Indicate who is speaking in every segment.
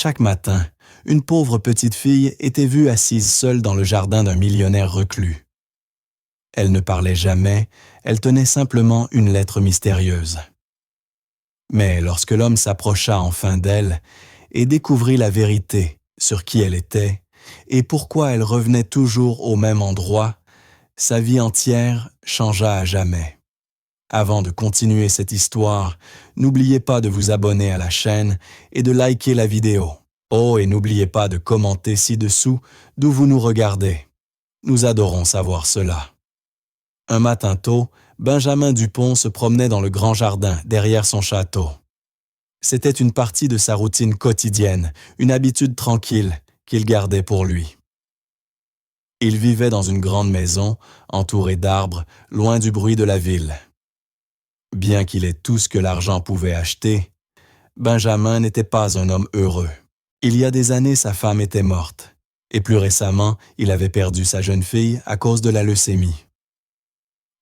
Speaker 1: Chaque matin, une pauvre petite fille était vue assise seule dans le jardin d'un millionnaire reclus. Elle ne parlait jamais, elle tenait simplement une lettre mystérieuse. Mais lorsque l'homme s'approcha enfin d'elle et découvrit la vérité sur qui elle était et pourquoi elle revenait toujours au même endroit, sa vie entière changea à jamais. Avant de continuer cette histoire, n'oubliez pas de vous abonner à la chaîne et de liker la vidéo. Oh, et n'oubliez pas de commenter ci-dessous d'où vous nous regardez. Nous adorons savoir cela. Un matin tôt, Benjamin Dupont se promenait dans le grand jardin derrière son château. C'était une partie de sa routine quotidienne, une habitude tranquille qu'il gardait pour lui. Il vivait dans une grande maison, entourée d'arbres, loin du bruit de la ville. Bien qu'il ait tout ce que l'argent pouvait acheter, Benjamin n'était pas un homme heureux. Il y a des années, sa femme était morte, et plus récemment, il avait perdu sa jeune fille à cause de la leucémie.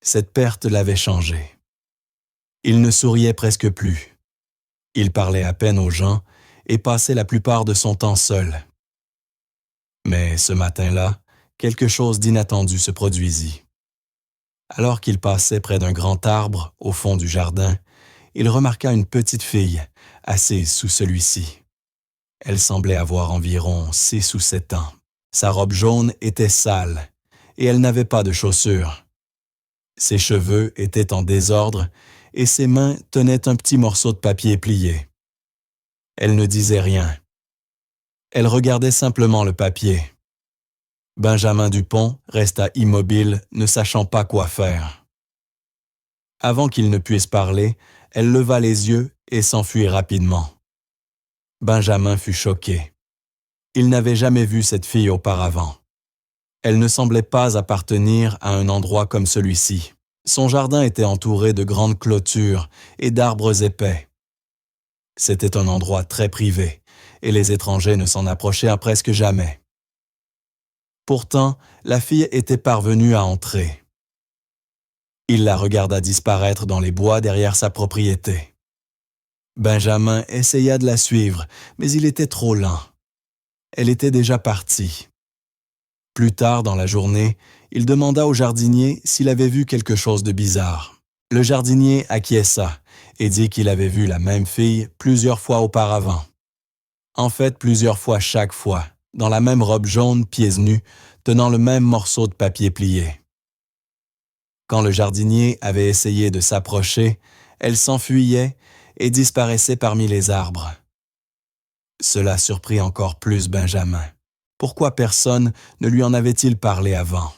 Speaker 1: Cette perte l'avait changé. Il ne souriait presque plus. Il parlait à peine aux gens et passait la plupart de son temps seul. Mais ce matin-là, quelque chose d'inattendu se produisit. Alors qu'il passait près d'un grand arbre au fond du jardin, il remarqua une petite fille assise sous celui-ci. Elle semblait avoir environ 6 ou 7 ans. Sa robe jaune était sale et elle n'avait pas de chaussures. Ses cheveux étaient en désordre et ses mains tenaient un petit morceau de papier plié. Elle ne disait rien. Elle regardait simplement le papier. Benjamin Dupont resta immobile, ne sachant pas quoi faire. Avant qu'il ne puisse parler, elle leva les yeux et s'enfuit rapidement. Benjamin fut choqué. Il n'avait jamais vu cette fille auparavant. Elle ne semblait pas appartenir à un endroit comme celui-ci. Son jardin était entouré de grandes clôtures et d'arbres épais. C'était un endroit très privé, et les étrangers ne s'en approchaient presque jamais. Pourtant, la fille était parvenue à entrer. Il la regarda disparaître dans les bois derrière sa propriété. Benjamin essaya de la suivre, mais il était trop lent. Elle était déjà partie. Plus tard dans la journée, il demanda au jardinier s'il avait vu quelque chose de bizarre. Le jardinier acquiesça et dit qu'il avait vu la même fille plusieurs fois auparavant. En fait, plusieurs fois chaque fois, dans la même robe jaune, pieds nus, tenant le même morceau de papier plié. Quand le jardinier avait essayé de s'approcher, elle s'enfuyait et disparaissait parmi les arbres. Cela surprit encore plus Benjamin. Pourquoi personne ne lui en avait-il parlé avant?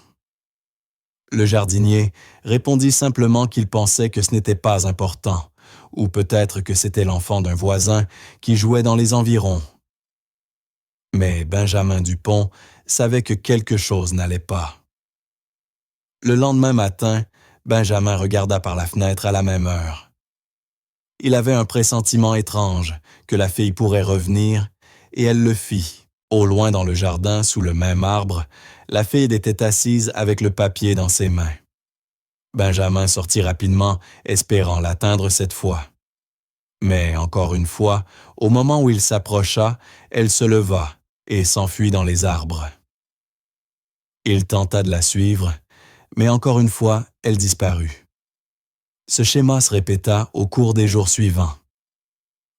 Speaker 1: Le jardinier répondit simplement qu'il pensait que ce n'était pas important, ou peut-être que c'était l'enfant d'un voisin qui jouait dans les environs. Mais Benjamin Dupont savait que quelque chose n'allait pas. Le lendemain matin, Benjamin regarda par la fenêtre à la même heure. Il avait un pressentiment étrange que la fille pourrait revenir, et elle le fit. Au loin dans le jardin, sous le même arbre, la fille était assise avec le papier dans ses mains. Benjamin sortit rapidement, espérant l'atteindre cette fois. Mais encore une fois, au moment où il s'approcha, elle se leva et s'enfuit dans les arbres. Il tenta de la suivre, mais encore une fois, elle disparut. Ce schéma se répéta au cours des jours suivants.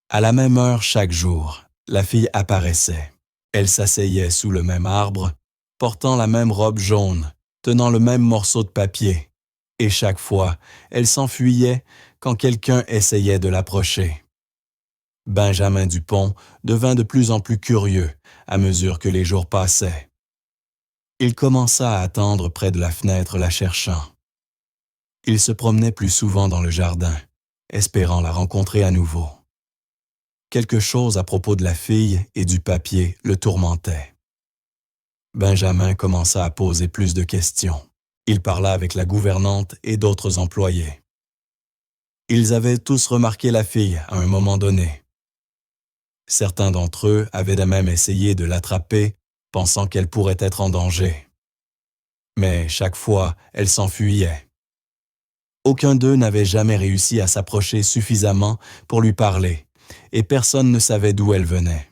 Speaker 1: À la même heure chaque jour, la fille apparaissait. Elle s'asseyait sous le même arbre, portant la même robe jaune, tenant le même morceau de papier, et chaque fois, elle s'enfuyait quand quelqu'un essayait de l'approcher. Benjamin Dupont devint de plus en plus curieux à mesure que les jours passaient. Il commença à attendre près de la fenêtre la cherchant. Il se promenait plus souvent dans le jardin, espérant la rencontrer à nouveau. Quelque chose à propos de la fille et du papier le tourmentait. Benjamin commença à poser plus de questions. Il parla avec la gouvernante et d'autres employés. Ils avaient tous remarqué la fille à un moment donné. Certains d'entre eux avaient même essayé de l'attraper, pensant qu'elle pourrait être en danger. Mais chaque fois, elle s'enfuyait. Aucun d'eux n'avait jamais réussi à s'approcher suffisamment pour lui parler, et personne ne savait d'où elle venait.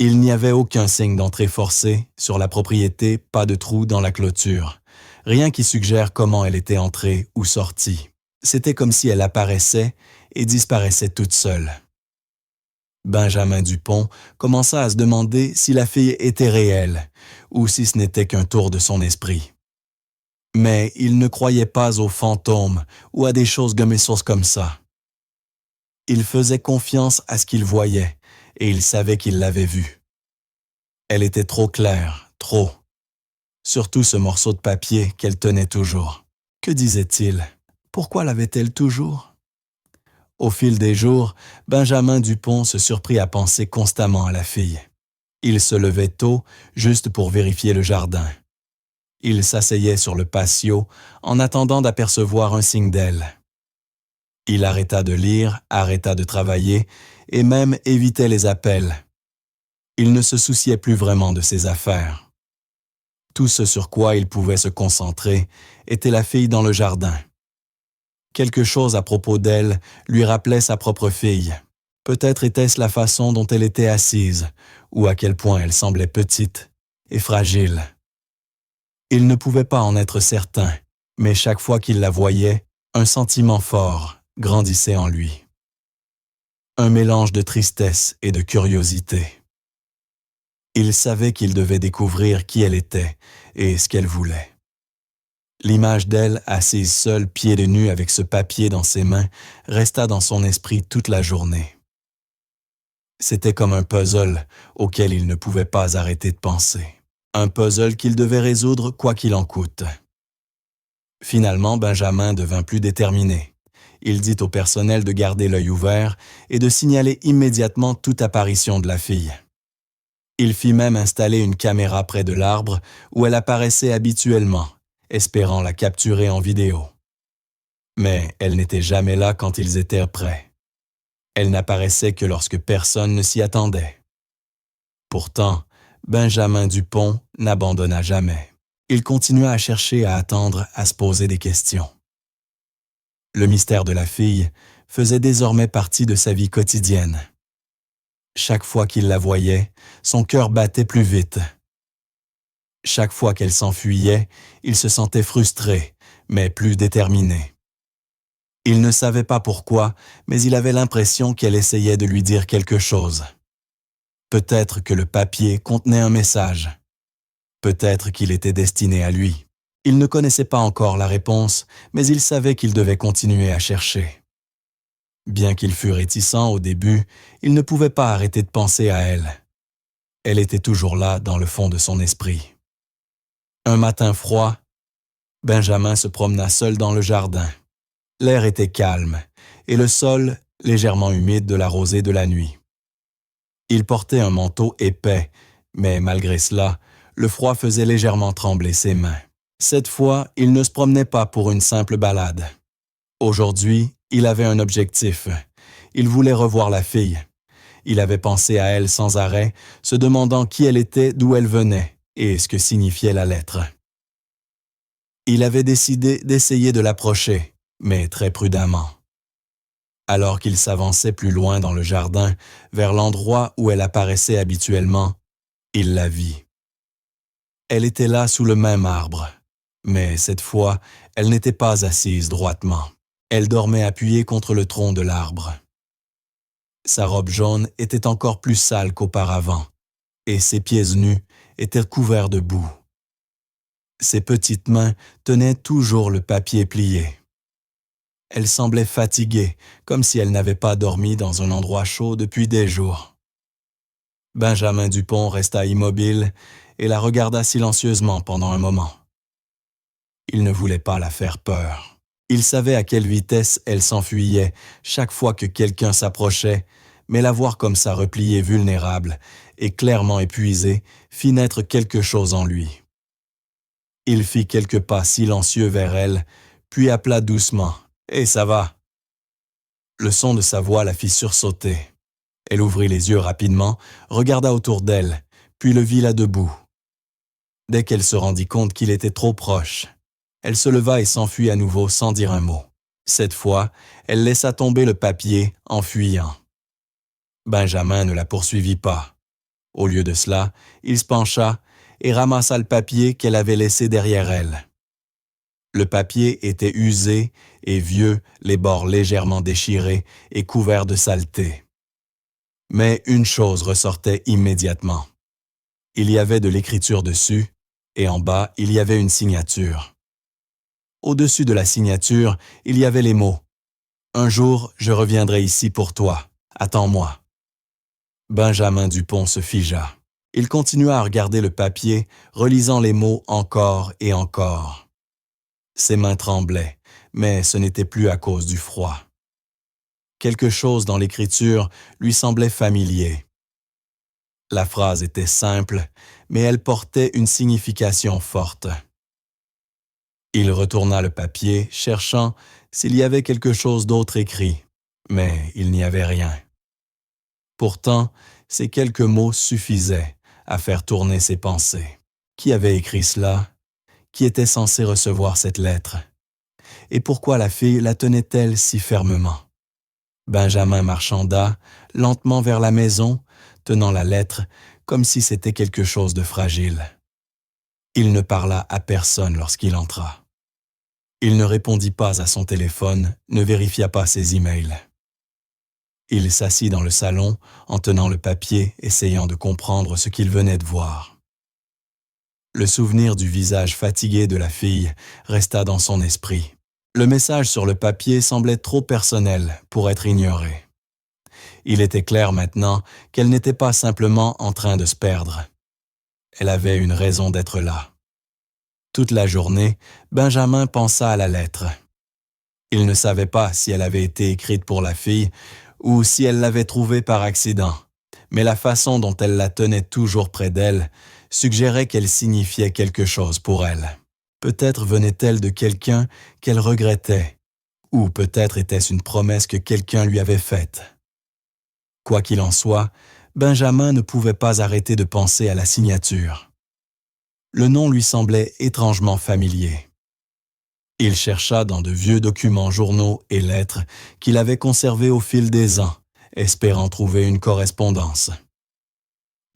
Speaker 1: Il n'y avait aucun signe d'entrée forcée sur la propriété, pas de trou dans la clôture. Rien qui suggère comment elle était entrée ou sortie. C'était comme si elle apparaissait et disparaissait toute seule. Benjamin Dupont commença à se demander si la fille était réelle ou si ce n'était qu'un tour de son esprit. Mais il ne croyait pas aux fantômes ou à des choses comme ça. Il faisait confiance à ce qu'il voyait et il savait qu'il l'avait vue. Elle était trop claire, trop. Surtout ce morceau de papier qu'elle tenait toujours. Que disait-il? Pourquoi l'avait-elle toujours? Au fil des jours, Benjamin Dupont se surprit à penser constamment à la fille. Il se levait tôt, juste pour vérifier le jardin. Il s'asseyait sur le patio en attendant d'apercevoir un signe d'elle. Il arrêta de lire, arrêta de travailler et même évitait les appels. Il ne se souciait plus vraiment de ses affaires. Tout ce sur quoi il pouvait se concentrer était la fille dans le jardin. Quelque chose à propos d'elle lui rappelait sa propre fille. Peut-être était-ce la façon dont elle était assise, ou à quel point elle semblait petite et fragile. Il ne pouvait pas en être certain, mais chaque fois qu'il la voyait, un sentiment fort grandissait en lui. Un mélange de tristesse et de curiosité. Il savait qu'il devait découvrir qui elle était et ce qu'elle voulait. L'image d'elle, assise seule, pieds nus avec ce papier dans ses mains, resta dans son esprit toute la journée. C'était comme un puzzle auquel il ne pouvait pas arrêter de penser. Un puzzle qu'il devait résoudre quoi qu'il en coûte. Finalement, Benjamin devint plus déterminé. Il dit au personnel de garder l'œil ouvert et de signaler immédiatement toute apparition de la fille. Il fit même installer une caméra près de l'arbre où elle apparaissait habituellement, espérant la capturer en vidéo. Mais elle n'était jamais là quand ils étaient prêts. Elle n'apparaissait que lorsque personne ne s'y attendait. Pourtant, Benjamin Dupont n'abandonna jamais. Il continua à chercher, à attendre, à se poser des questions. Le mystère de la fille faisait désormais partie de sa vie quotidienne. Chaque fois qu'il la voyait, son cœur battait plus vite. Chaque fois qu'elle s'enfuyait, il se sentait frustré, mais plus déterminé. Il ne savait pas pourquoi, mais il avait l'impression qu'elle essayait de lui dire quelque chose. Peut-être que le papier contenait un message. Peut-être qu'il était destiné à lui. Il ne connaissait pas encore la réponse, mais il savait qu'il devait continuer à chercher. Bien qu'il fût réticent au début, il ne pouvait pas arrêter de penser à elle. Elle était toujours là dans le fond de son esprit. Un matin froid, Benjamin se promena seul dans le jardin. L'air était calme et le sol légèrement humide de la rosée de la nuit. Il portait un manteau épais, mais malgré cela, le froid faisait légèrement trembler ses mains. Cette fois, il ne se promenait pas pour une simple balade. Aujourd'hui, il avait un objectif. Il voulait revoir la fille. Il avait pensé à elle sans arrêt, se demandant qui elle était, d'où elle venait et ce que signifiait la lettre. Il avait décidé d'essayer de l'approcher, mais très prudemment. Alors qu'il s'avançait plus loin dans le jardin, vers l'endroit où elle apparaissait habituellement, il la vit. Elle était là sous le même arbre, mais cette fois, elle n'était pas assise droitement. Elle dormait appuyée contre le tronc de l'arbre. Sa robe jaune était encore plus sale qu'auparavant, et ses pieds nus étaient couverts de boue. Ses petites mains tenaient toujours le papier plié. Elle semblait fatiguée, comme si elle n'avait pas dormi dans un endroit chaud depuis des jours. Benjamin Dupont resta immobile et la regarda silencieusement pendant un moment. Il ne voulait pas la faire peur. Il savait à quelle vitesse elle s'enfuyait chaque fois que quelqu'un s'approchait, mais la voir comme ça repliée vulnérable et clairement épuisée fit naître quelque chose en lui. Il fit quelques pas silencieux vers elle, puis appela doucement « Hé, ça va ?» Le son de sa voix la fit sursauter. Elle ouvrit les yeux rapidement, regarda autour d'elle, puis le vit là debout. Dès qu'elle se rendit compte qu'il était trop proche, elle se leva et s'enfuit à nouveau sans dire un mot. Cette fois, elle laissa tomber le papier en fuyant. Benjamin ne la poursuivit pas. Au lieu de cela, il se pencha et ramassa le papier qu'elle avait laissé derrière elle. Le papier était usé et vieux, les bords légèrement déchirés et couverts de saleté. Mais une chose ressortait immédiatement. Il y avait de l'écriture dessus, et en bas, il y avait une signature. Au-dessus de la signature, il y avait les mots « Un jour, je reviendrai ici pour toi. Attends-moi. » Benjamin Dupont se figea. Il continua à regarder le papier, relisant les mots encore et encore. Ses mains tremblaient, mais ce n'était plus à cause du froid. Quelque chose dans l'écriture lui semblait familier. La phrase était simple, mais elle portait une signification forte. Il retourna le papier, cherchant s'il y avait quelque chose d'autre écrit, mais il n'y avait rien. Pourtant, ces quelques mots suffisaient à faire tourner ses pensées. Qui avait écrit cela? Qui était censé recevoir cette lettre? Et pourquoi la fille la tenait-elle si fermement? Benjamin marchanda lentement vers la maison, tenant la lettre comme si c'était quelque chose de fragile. Il ne parla à personne lorsqu'il entra. Il ne répondit pas à son téléphone, ne vérifia pas ses emails. Il s'assit dans le salon en tenant le papier, essayant de comprendre ce qu'il venait de voir. Le souvenir du visage fatigué de la fille resta dans son esprit. Le message sur le papier semblait trop personnel pour être ignoré. Il était clair maintenant qu'elle n'était pas simplement en train de se perdre. Elle avait une raison d'être là. Toute la journée, Benjamin pensa à la lettre. Il ne savait pas si elle avait été écrite pour la fille ou si elle l'avait trouvée par accident, mais la façon dont elle la tenait toujours près d'elle suggérait qu'elle signifiait quelque chose pour elle. Peut-être venait-elle de quelqu'un qu'elle regrettait, ou peut-être était-ce une promesse que quelqu'un lui avait faite. Quoi qu'il en soit, Benjamin ne pouvait pas arrêter de penser à la signature. Le nom lui semblait étrangement familier. Il chercha dans de vieux documents journaux et lettres qu'il avait conservés au fil des ans, espérant trouver une correspondance.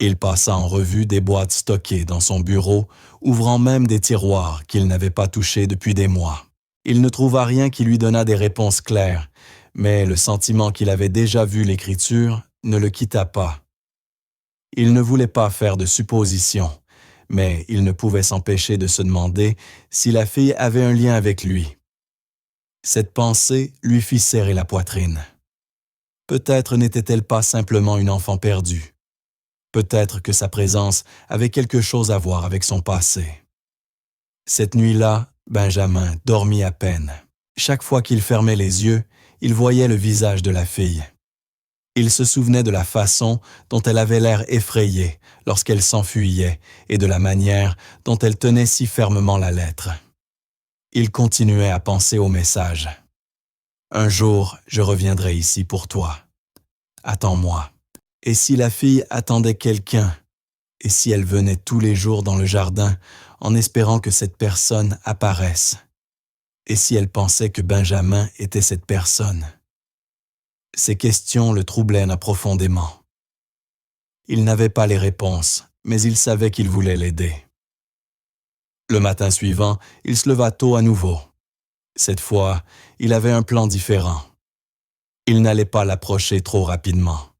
Speaker 1: Il passa en revue des boîtes stockées dans son bureau, ouvrant même des tiroirs qu'il n'avait pas touchés depuis des mois. Il ne trouva rien qui lui donnât des réponses claires, mais le sentiment qu'il avait déjà vu l'écriture ne le quitta pas. Il ne voulait pas faire de suppositions, mais il ne pouvait s'empêcher de se demander si la fille avait un lien avec lui. Cette pensée lui fit serrer la poitrine. Peut-être n'était-elle pas simplement une enfant perdue. Peut-être que sa présence avait quelque chose à voir avec son passé. Cette nuit-là, Benjamin dormit à peine. Chaque fois qu'il fermait les yeux, il voyait le visage de la fille. Il se souvenait de la façon dont elle avait l'air effrayée lorsqu'elle s'enfuyait et de la manière dont elle tenait si fermement la lettre. Il continuait à penser au message. « Un jour, je reviendrai ici pour toi. Attends-moi. » Et si la fille attendait quelqu'un? Et si elle venait tous les jours dans le jardin en espérant que cette personne apparaisse? Et si elle pensait que Benjamin était cette personne? Ces questions le troublaient profondément. Il n'avait pas les réponses, mais il savait qu'il voulait l'aider. Le matin suivant, il se leva tôt à nouveau. Cette fois, il avait un plan différent. Il n'allait pas l'approcher trop rapidement.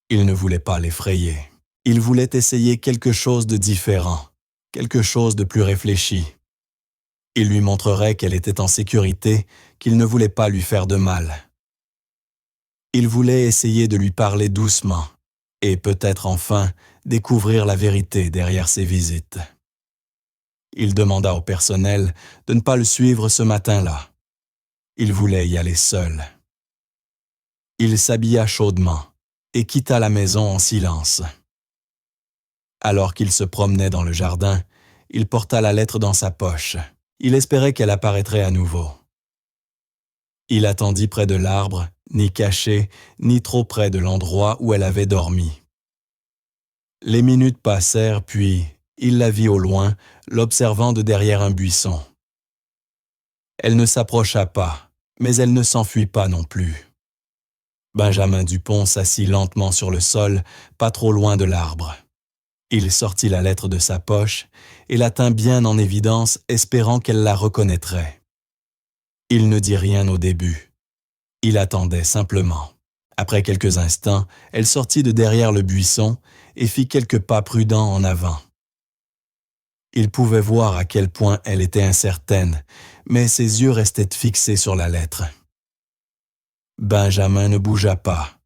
Speaker 1: Il ne voulait pas l'effrayer. Il voulait essayer quelque chose de différent, quelque chose de plus réfléchi. Il lui montrerait qu'elle était en sécurité, qu'il ne voulait pas lui faire de mal. Il voulait essayer de lui parler doucement et peut-être enfin découvrir la vérité derrière ses visites. Il demanda au personnel de ne pas le suivre ce matin-là. Il voulait y aller seul. Il s'habilla chaudement et quitta la maison en silence. Alors qu'il se promenait dans le jardin, il porta la lettre dans sa poche. Il espérait qu'elle apparaîtrait à nouveau. Il attendit près de l'arbre, ni caché, ni trop près de l'endroit où elle avait dormi. Les minutes passèrent, puis il la vit au loin, l'observant de derrière un buisson. Elle ne s'approcha pas, mais elle ne s'enfuit pas non plus. Benjamin Dupont s'assit lentement sur le sol, pas trop loin de l'arbre. Il sortit la lettre de sa poche et la tint bien en évidence, espérant qu'elle la reconnaîtrait. Il ne dit rien au début. Il attendait simplement. Après quelques instants, elle sortit de derrière le buisson et fit quelques pas prudents en avant. Il pouvait voir à quel point elle était incertaine, mais ses yeux restaient fixés sur la lettre. Benjamin ne bougea pas.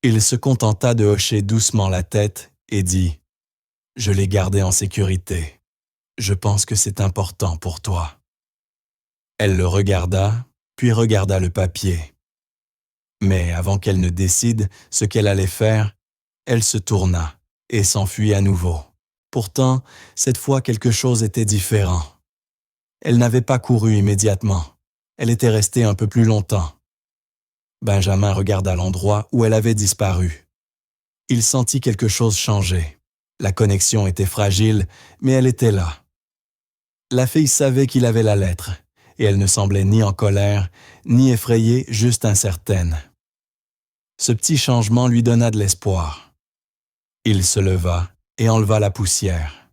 Speaker 1: Il se contenta de hocher doucement la tête et dit « Je l'ai gardée en sécurité. Je pense que c'est important pour toi. » Elle le regarda, puis regarda le papier. Mais avant qu'elle ne décide ce qu'elle allait faire, elle se tourna et s'enfuit à nouveau. Pourtant, cette fois quelque chose était différent. Elle n'avait pas couru immédiatement. Elle était restée un peu plus longtemps. Benjamin regarda l'endroit où elle avait disparu. Il sentit quelque chose changer. La connexion était fragile, mais elle était là. La fille savait qu'il avait la lettre, et elle ne semblait ni en colère, ni effrayée, juste incertaine. Ce petit changement lui donna de l'espoir. Il se leva et enleva la poussière.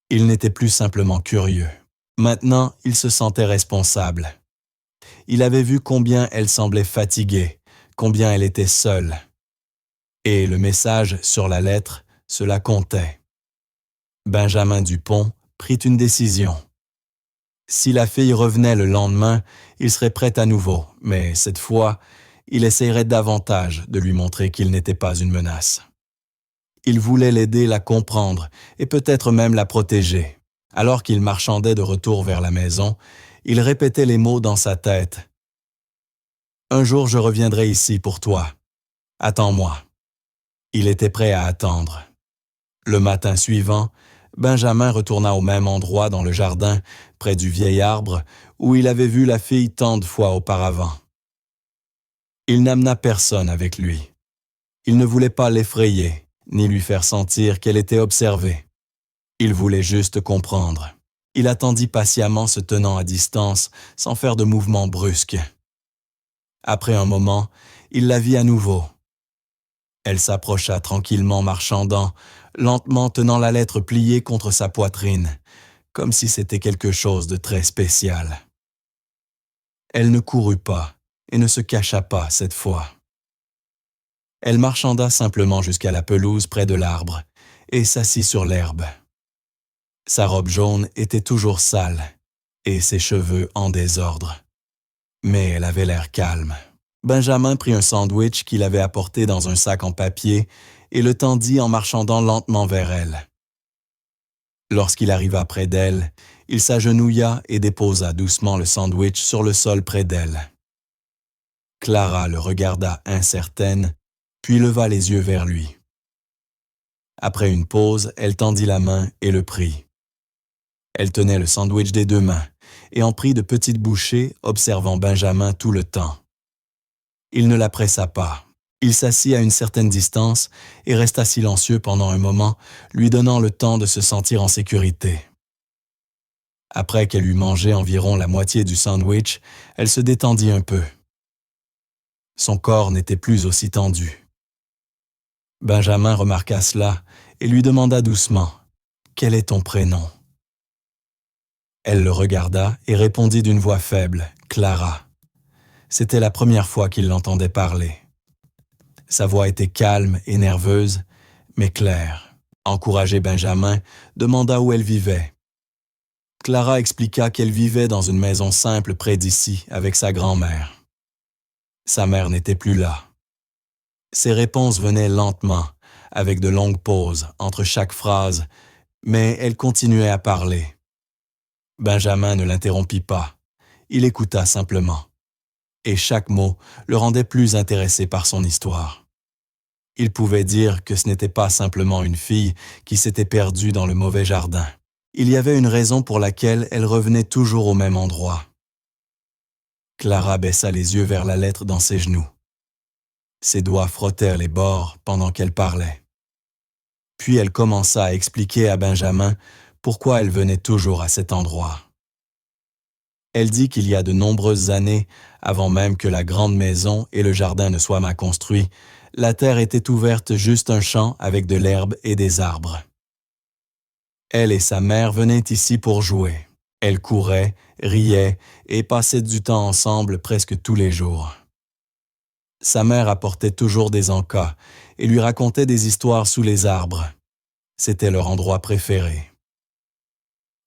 Speaker 1: Il n'était plus simplement curieux. Maintenant, il se sentait responsable. Il avait vu combien elle semblait fatiguée, combien elle était seule. Et le message sur la lettre, cela comptait. Benjamin Dupont prit une décision. Si la fille revenait le lendemain, il serait prêt à nouveau, mais cette fois, il essayerait davantage de lui montrer qu'il n'était pas une menace. Il voulait l'aider, la comprendre et peut-être même la protéger. Alors qu'il marchandait de retour vers la maison, il répétait les mots dans sa tête. « Un jour, je reviendrai ici pour toi. Attends-moi. » Il était prêt à attendre. Le matin suivant, Benjamin retourna au même endroit dans le jardin, près du vieil arbre, où il avait vu la fille tant de fois auparavant. Il n'amena personne avec lui. Il ne voulait pas l'effrayer, ni lui faire sentir qu'elle était observée. Il voulait juste comprendre. Il attendit patiemment se tenant à distance, sans faire de mouvements brusques. Après un moment, il la vit à nouveau. Elle s'approcha tranquillement marchandant, lentement tenant la lettre pliée contre sa poitrine, comme si c'était quelque chose de très spécial. Elle ne courut pas et ne se cacha pas cette fois. Elle marchanda simplement jusqu'à la pelouse près de l'arbre et s'assit sur l'herbe. Sa robe jaune était toujours sale et ses cheveux en désordre. Mais elle avait l'air calme. Benjamin prit un sandwich qu'il avait apporté dans un sac en papier et le tendit en marchandant lentement vers elle. Lorsqu'il arriva près d'elle, il s'agenouilla et déposa doucement le sandwich sur le sol près d'elle. Clara le regarda incertaine, puis leva les yeux vers lui. Après une pause, elle tendit la main et le prit. Elle tenait le sandwich des deux mains et en prit de petites bouchées, observant Benjamin tout le temps. Il ne la pressa pas. Il s'assit à une certaine distance et resta silencieux pendant un moment, lui donnant le temps de se sentir en sécurité. Après qu'elle eut mangé environ la moitié du sandwich, elle se détendit un peu. Son corps n'était plus aussi tendu. Benjamin remarqua cela et lui demanda doucement « Quel est ton prénom ?» Elle le regarda et répondit d'une voix faible « Clara ». C'était la première fois qu'il l'entendait parler. Sa voix était calme et nerveuse, mais claire. Encouragé, Benjamin demanda où elle vivait. Clara expliqua qu'elle vivait dans une maison simple près d'ici avec sa grand-mère. Sa mère n'était plus là. Ses réponses venaient lentement, avec de longues pauses entre chaque phrase, mais elle continuait à parler. Benjamin ne l'interrompit pas. Il écouta simplement. Et chaque mot le rendait plus intéressé par son histoire. Il pouvait dire que ce n'était pas simplement une fille qui s'était perdue dans le mauvais jardin. Il y avait une raison pour laquelle elle revenait toujours au même endroit. Clara baissa les yeux vers la lettre dans ses genoux. Ses doigts frottèrent les bords pendant qu'elle parlait. Puis elle commença à expliquer à Benjamin pourquoi elle venait toujours à cet endroit. Elle dit qu'il y a de nombreuses années, avant même que la grande maison et le jardin ne soient construits, la terre était ouverte juste un champ avec de l'herbe et des arbres. Elle et sa mère venaient ici pour jouer. Elles couraient, riaient et passaient du temps ensemble presque tous les jours. Sa mère apportait toujours des encas et lui racontait des histoires sous les arbres. C'était leur endroit préféré.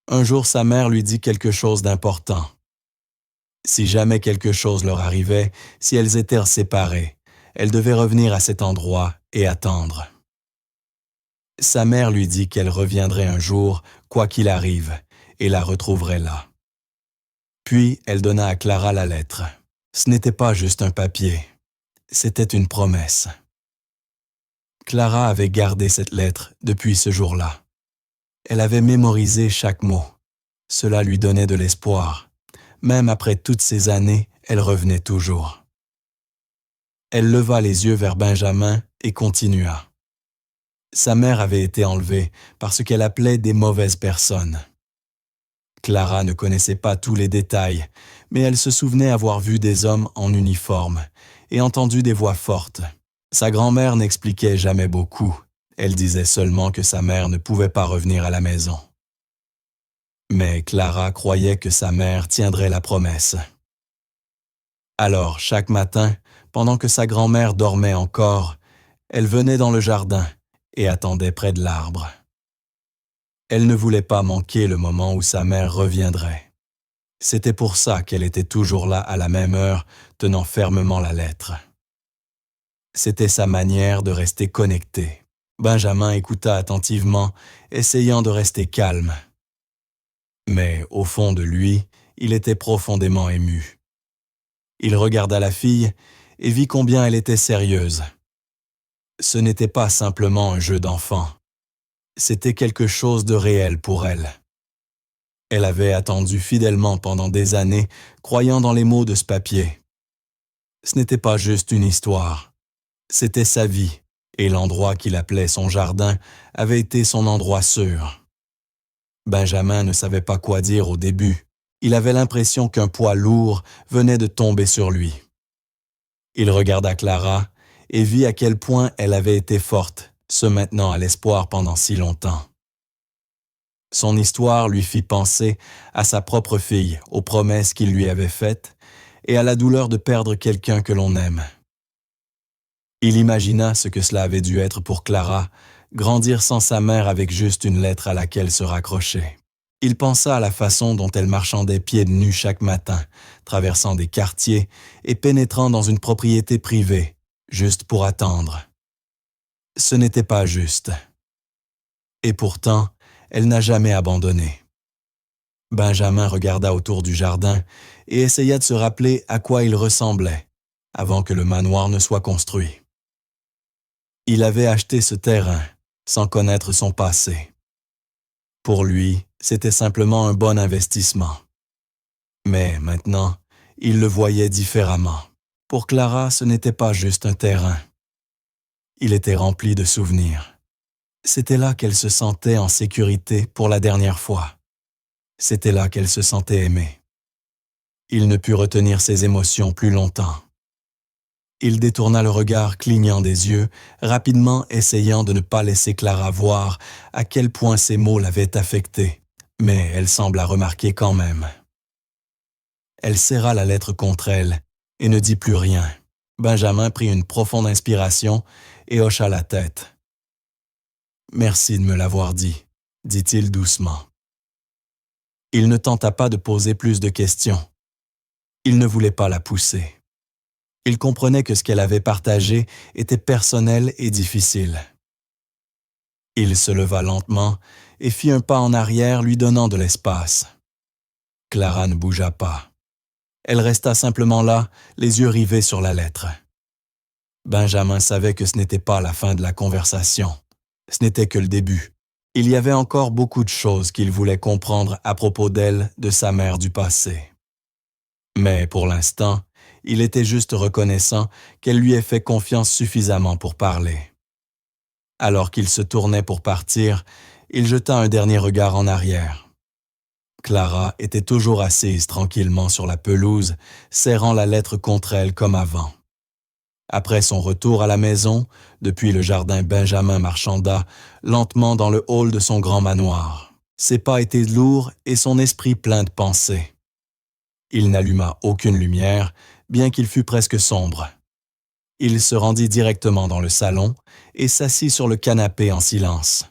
Speaker 1: Un jour, sa mère lui dit quelque chose d'important. Si jamais quelque chose leur arrivait, si elles étaient séparées, elles devaient revenir à cet endroit et attendre. Sa mère lui dit qu'elle reviendrait un jour, quoi qu'il arrive, et la retrouverait là. Puis, elle donna à Clara la lettre. Ce n'était pas juste un papier, c'était une promesse. Clara avait gardé cette lettre depuis ce jour-là. Elle avait mémorisé chaque mot. Cela lui donnait de l'espoir. Même après toutes ces années, elle revenait toujours. Elle leva les yeux vers Benjamin et continua. Sa mère avait été enlevée parce qu'elle appelait des mauvaises personnes. Clara ne connaissait pas tous les détails, mais elle se souvenait avoir vu des hommes en uniforme et entendu des voix fortes. Sa grand-mère n'expliquait jamais beaucoup. Elle disait seulement que sa mère ne pouvait pas revenir à la maison. Mais Clara croyait que sa mère tiendrait la promesse. Alors, chaque matin, pendant que sa grand-mère dormait encore, elle venait dans le jardin et attendait près de l'arbre. Elle ne voulait pas manquer le moment où sa mère reviendrait. C'était pour ça qu'elle était toujours là à la même heure, tenant fermement la lettre. C'était sa manière de rester connectée. Benjamin écouta attentivement, essayant de rester calme. Mais au fond de lui, il était profondément ému. Il regarda la fille et vit combien elle était sérieuse. Ce n'était pas simplement un jeu d'enfant. C'était quelque chose de réel pour elle. Elle avait attendu fidèlement pendant des années, croyant dans les mots de ce papier. Ce n'était pas juste une histoire. C'était sa vie, et l'endroit qu'il appelait son jardin avait été son endroit sûr. Benjamin ne savait pas quoi dire au début. Il avait l'impression qu'un poids lourd venait de tomber sur lui. Il regarda Clara et vit à quel point elle avait été forte, se maintenant à l'espoir pendant si longtemps. Son histoire lui fit penser à sa propre fille, aux promesses qu'il lui avait faites et à la douleur de perdre quelqu'un que l'on aime. Il imagina ce que cela avait dû être pour Clara, grandir sans sa mère avec juste une lettre à laquelle se raccrocher. Il pensa à la façon dont elle marchandait pieds nus chaque matin, traversant des quartiers et pénétrant dans une propriété privée, juste pour attendre. Ce n'était pas juste. Et pourtant, elle n'a jamais abandonné. Benjamin regarda autour du jardin et essaya de se rappeler à quoi il ressemblait, avant que le manoir ne soit construit. Il avait acheté ce terrain, sans connaître son passé. Pour lui, c'était simplement un bon investissement. Mais maintenant, il le voyait différemment. Pour Clara, ce n'était pas juste un terrain. Il était rempli de souvenirs. C'était là qu'elle se sentait en sécurité pour la dernière fois. C'était là qu'elle se sentait aimée. Il ne put retenir ses émotions plus longtemps. Il détourna le regard clignant des yeux, rapidement essayant de ne pas laisser Clara voir à quel point ces mots l'avaient affectée, mais elle sembla remarquer quand même. Elle serra la lettre contre elle et ne dit plus rien. Benjamin prit une profonde inspiration et hocha la tête. « Merci de me l'avoir dit », dit-il doucement. Il ne tenta pas de poser plus de questions. Il ne voulait pas la pousser. Il comprenait que ce qu'elle avait partagé était personnel et difficile. Il se leva lentement et fit un pas en arrière lui donnant de l'espace. Clara ne bougea pas. Elle resta simplement là, les yeux rivés sur la lettre. Benjamin savait que ce n'était pas la fin de la conversation. Ce n'était que le début. Il y avait encore beaucoup de choses qu'il voulait comprendre à propos d'elle, de sa mère du passé. Mais pour l'instant, il était juste reconnaissant qu'elle lui ait fait confiance suffisamment pour parler. Alors qu'il se tournait pour partir, il jeta un dernier regard en arrière. Clara était toujours assise tranquillement sur la pelouse, serrant la lettre contre elle comme avant. Après son retour à la maison, depuis le jardin, Benjamin marchanda lentement dans le hall de son grand manoir. Ses pas étaient lourds et son esprit plein de pensées. Il n'alluma aucune lumière, bien qu'il fût presque sombre. Il se rendit directement dans le salon et s'assit sur le canapé en silence.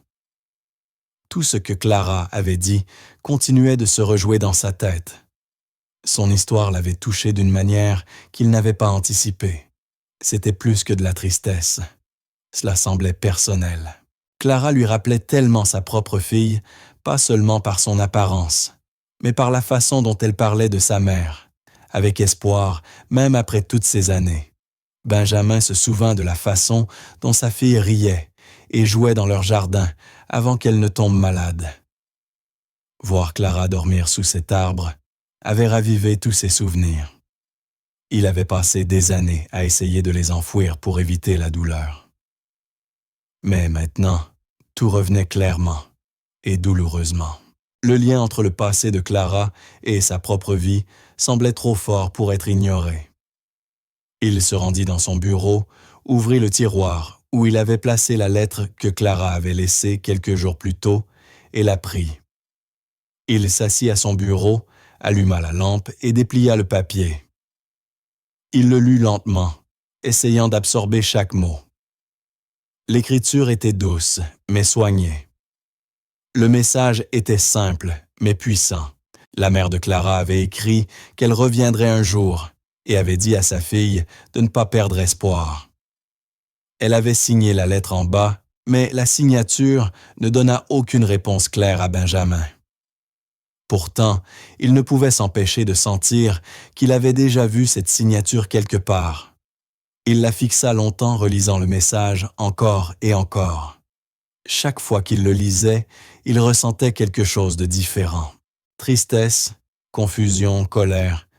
Speaker 1: Tout ce que Clara avait dit continuait de se rejouer dans sa tête. Son histoire l'avait touché d'une manière qu'il n'avait pas anticipée. C'était plus que de la tristesse. Cela semblait personnel. Clara lui rappelait tellement sa propre fille, pas seulement par son apparence, mais par la façon dont elle parlait de sa mère, avec espoir, même après toutes ces années. Benjamin se souvint de la façon dont sa fille riait et jouait dans leur jardin avant qu'elle ne tombe malade. Voir Clara dormir sous cet arbre avait ravivé tous ses souvenirs. Il avait passé des années à essayer de les enfouir pour éviter la douleur. Mais maintenant, tout revenait clairement et douloureusement. Le lien entre le passé de Clara et sa propre vie semblait trop fort pour être ignoré. Il se rendit dans son bureau, ouvrit le tiroir où il avait placé la lettre que Clara avait laissée quelques jours plus tôt et la prit. Il s'assit à son bureau, alluma la lampe et déplia le papier. Il le lut lentement, essayant d'absorber chaque mot. L'écriture était douce, mais soignée. Le message était simple, mais puissant. La mère de Clara avait écrit qu'elle reviendrait un jour et avait dit à sa fille de ne pas perdre espoir. Elle avait signé la lettre en bas, mais la signature ne donna aucune réponse claire à Benjamin. Pourtant, il ne pouvait s'empêcher de sentir qu'il avait déjà vu cette signature quelque part. Il la fixa longtemps relisant le message encore et encore. Chaque fois qu'il le lisait, il ressentait quelque chose de différent. Tristesse, confusion, colère,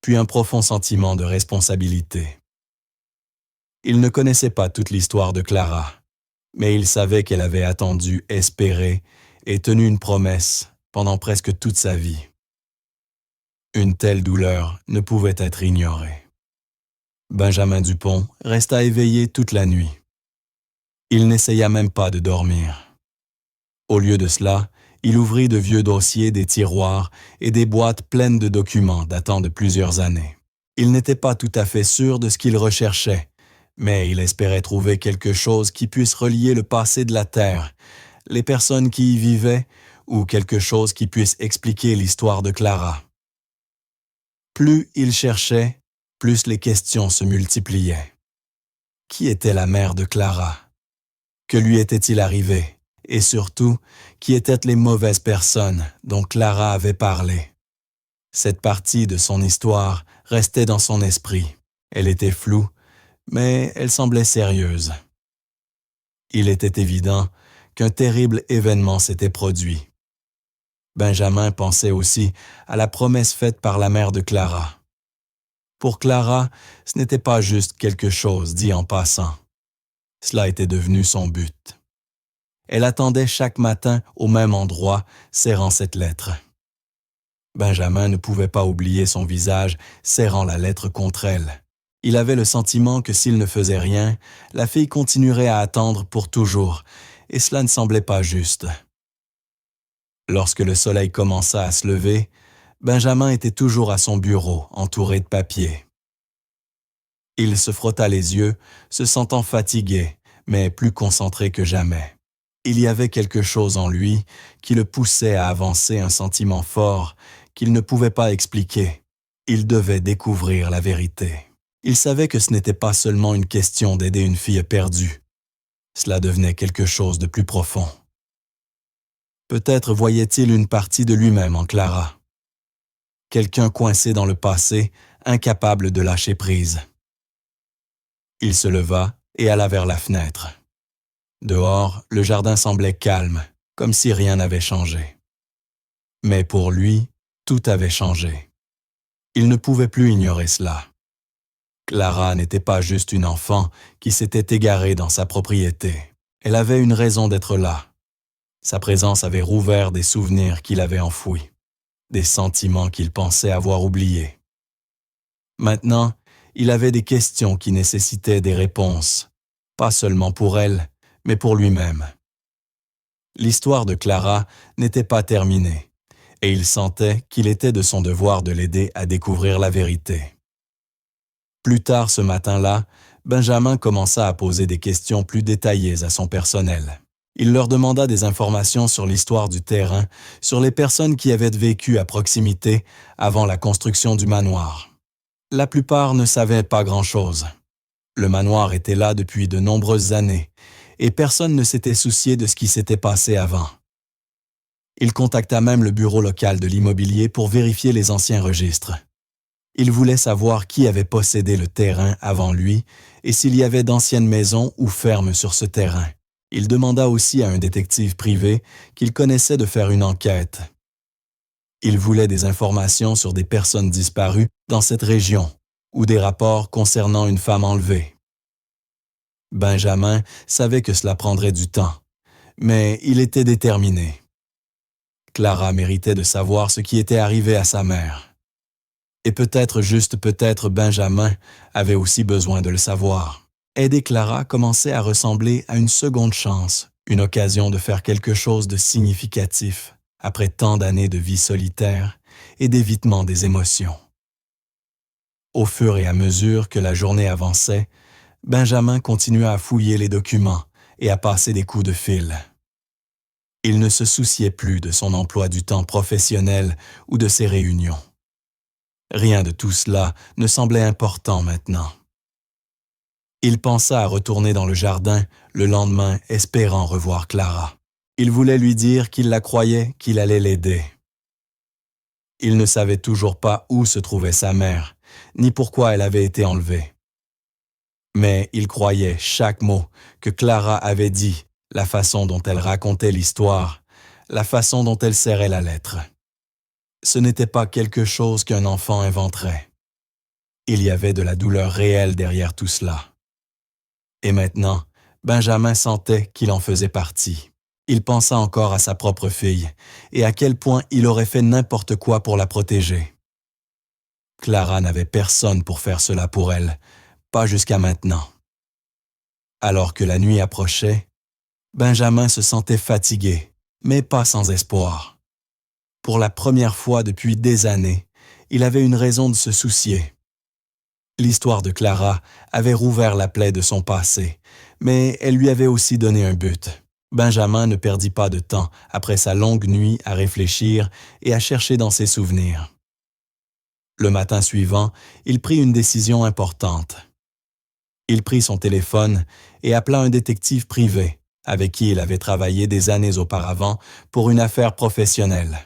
Speaker 1: puis un profond sentiment de responsabilité. Il ne connaissait pas toute l'histoire de Clara, mais il savait qu'elle avait attendu, espéré et tenu une promesse pendant presque toute sa vie. Une telle douleur ne pouvait être ignorée. Benjamin Dupont resta éveillé toute la nuit. Il n'essaya même pas de dormir. Au lieu de cela, il ouvrit de vieux dossiers, des tiroirs et des boîtes pleines de documents datant de plusieurs années. Il n'était pas tout à fait sûr de ce qu'il recherchait, mais il espérait trouver quelque chose qui puisse relier le passé de la Terre, les personnes qui y vivaient, ou quelque chose qui puisse expliquer l'histoire de Clara. Plus il cherchait, plus les questions se multipliaient. Qui était la mère de Clara? Que lui était-il arrivé? Et surtout, qui étaient les mauvaises personnes dont Clara avait parlé? Cette partie de son histoire restait dans son esprit. Elle était floue, mais elle semblait sérieuse. Il était évident qu'un terrible événement s'était produit. Benjamin pensait aussi à la promesse faite par la mère de Clara. Pour Clara, ce n'était pas juste quelque chose dit en passant. Cela était devenu son but. Elle attendait chaque matin au même endroit, serrant cette lettre. Benjamin ne pouvait pas oublier son visage serrant la lettre contre elle. Il avait le sentiment que s'il ne faisait rien, la fille continuerait à attendre pour toujours, et cela ne semblait pas juste. Lorsque le soleil commença à se lever, Benjamin était toujours à son bureau, entouré de papier. Il se frotta les yeux, se sentant fatigué, mais plus concentré que jamais. Il y avait quelque chose en lui qui le poussait à avancer, un sentiment fort qu'il ne pouvait pas expliquer. Il devait découvrir la vérité. Il savait que ce n'était pas seulement une question d'aider une fille perdue. Cela devenait quelque chose de plus profond. Peut-être voyait-il une partie de lui-même en Clara. Quelqu'un coincé dans le passé, incapable de lâcher prise. Il se leva et alla vers la fenêtre. Dehors, le jardin semblait calme, comme si rien n'avait changé. Mais pour lui, tout avait changé. Il ne pouvait plus ignorer cela. Clara n'était pas juste une enfant qui s'était égarée dans sa propriété. Elle avait une raison d'être là. Sa présence avait rouvert des souvenirs qu'il avait enfouis, des sentiments qu'il pensait avoir oubliés. Maintenant, il avait des questions qui nécessitaient des réponses, pas seulement pour elle, mais pour lui-même. L'histoire de Clara n'était pas terminée, et il sentait qu'il était de son devoir de l'aider à découvrir la vérité. Plus tard ce matin-là, Benjamin commença à poser des questions plus détaillées à son personnel. Il leur demanda des informations sur l'histoire du terrain, sur les personnes qui avaient vécu à proximité avant la construction du manoir. La plupart ne savaient pas grand-chose. Le manoir était là depuis de nombreuses années, et personne ne s'était soucié de ce qui s'était passé avant. Il contacta même le bureau local de l'immobilier pour vérifier les anciens registres. Il voulait savoir qui avait possédé le terrain avant lui et s'il y avait d'anciennes maisons ou fermes sur ce terrain. Il demanda aussi à un détective privé qu'il connaissait de faire une enquête. Il voulait des informations sur des personnes disparues dans cette région ou des rapports concernant une femme enlevée. Benjamin savait que cela prendrait du temps, mais il était déterminé. Clara méritait de savoir ce qui était arrivé à sa mère. Et peut-être, juste peut-être, Benjamin avait aussi besoin de le savoir. Aider Clara commençait à ressembler à une seconde chance, une occasion de faire quelque chose de significatif après tant d'années de vie solitaire et d'évitement des émotions. Au fur et à mesure que la journée avançait, Benjamin continua à fouiller les documents et à passer des coups de fil. Il ne se souciait plus de son emploi du temps professionnel ou de ses réunions. Rien de tout cela ne semblait important maintenant. Il pensa à retourner dans le jardin le lendemain, espérant revoir Clara. Il voulait lui dire qu'il la croyait, qu'il allait l'aider. Il ne savait toujours pas où se trouvait sa mère, ni pourquoi elle avait été enlevée. Mais il croyait chaque mot que Clara avait dit, la façon dont elle racontait l'histoire, la façon dont elle serrait la lettre. Ce n'était pas quelque chose qu'un enfant inventerait. Il y avait de la douleur réelle derrière tout cela. Et maintenant, Benjamin sentait qu'il en faisait partie. Il pensa encore à sa propre fille et à quel point il aurait fait n'importe quoi pour la protéger. Clara n'avait personne pour faire cela pour elle, pas jusqu'à maintenant. Alors que la nuit approchait, Benjamin se sentait fatigué, mais pas sans espoir. Pour la première fois depuis des années, il avait une raison de se soucier. L'histoire de Clara avait rouvert la plaie de son passé, mais elle lui avait aussi donné un but. Benjamin ne perdit pas de temps après sa longue nuit à réfléchir et à chercher dans ses souvenirs. Le matin suivant, il prit une décision importante. Il prit son téléphone et appela un détective privé avec qui il avait travaillé des années auparavant pour une affaire professionnelle.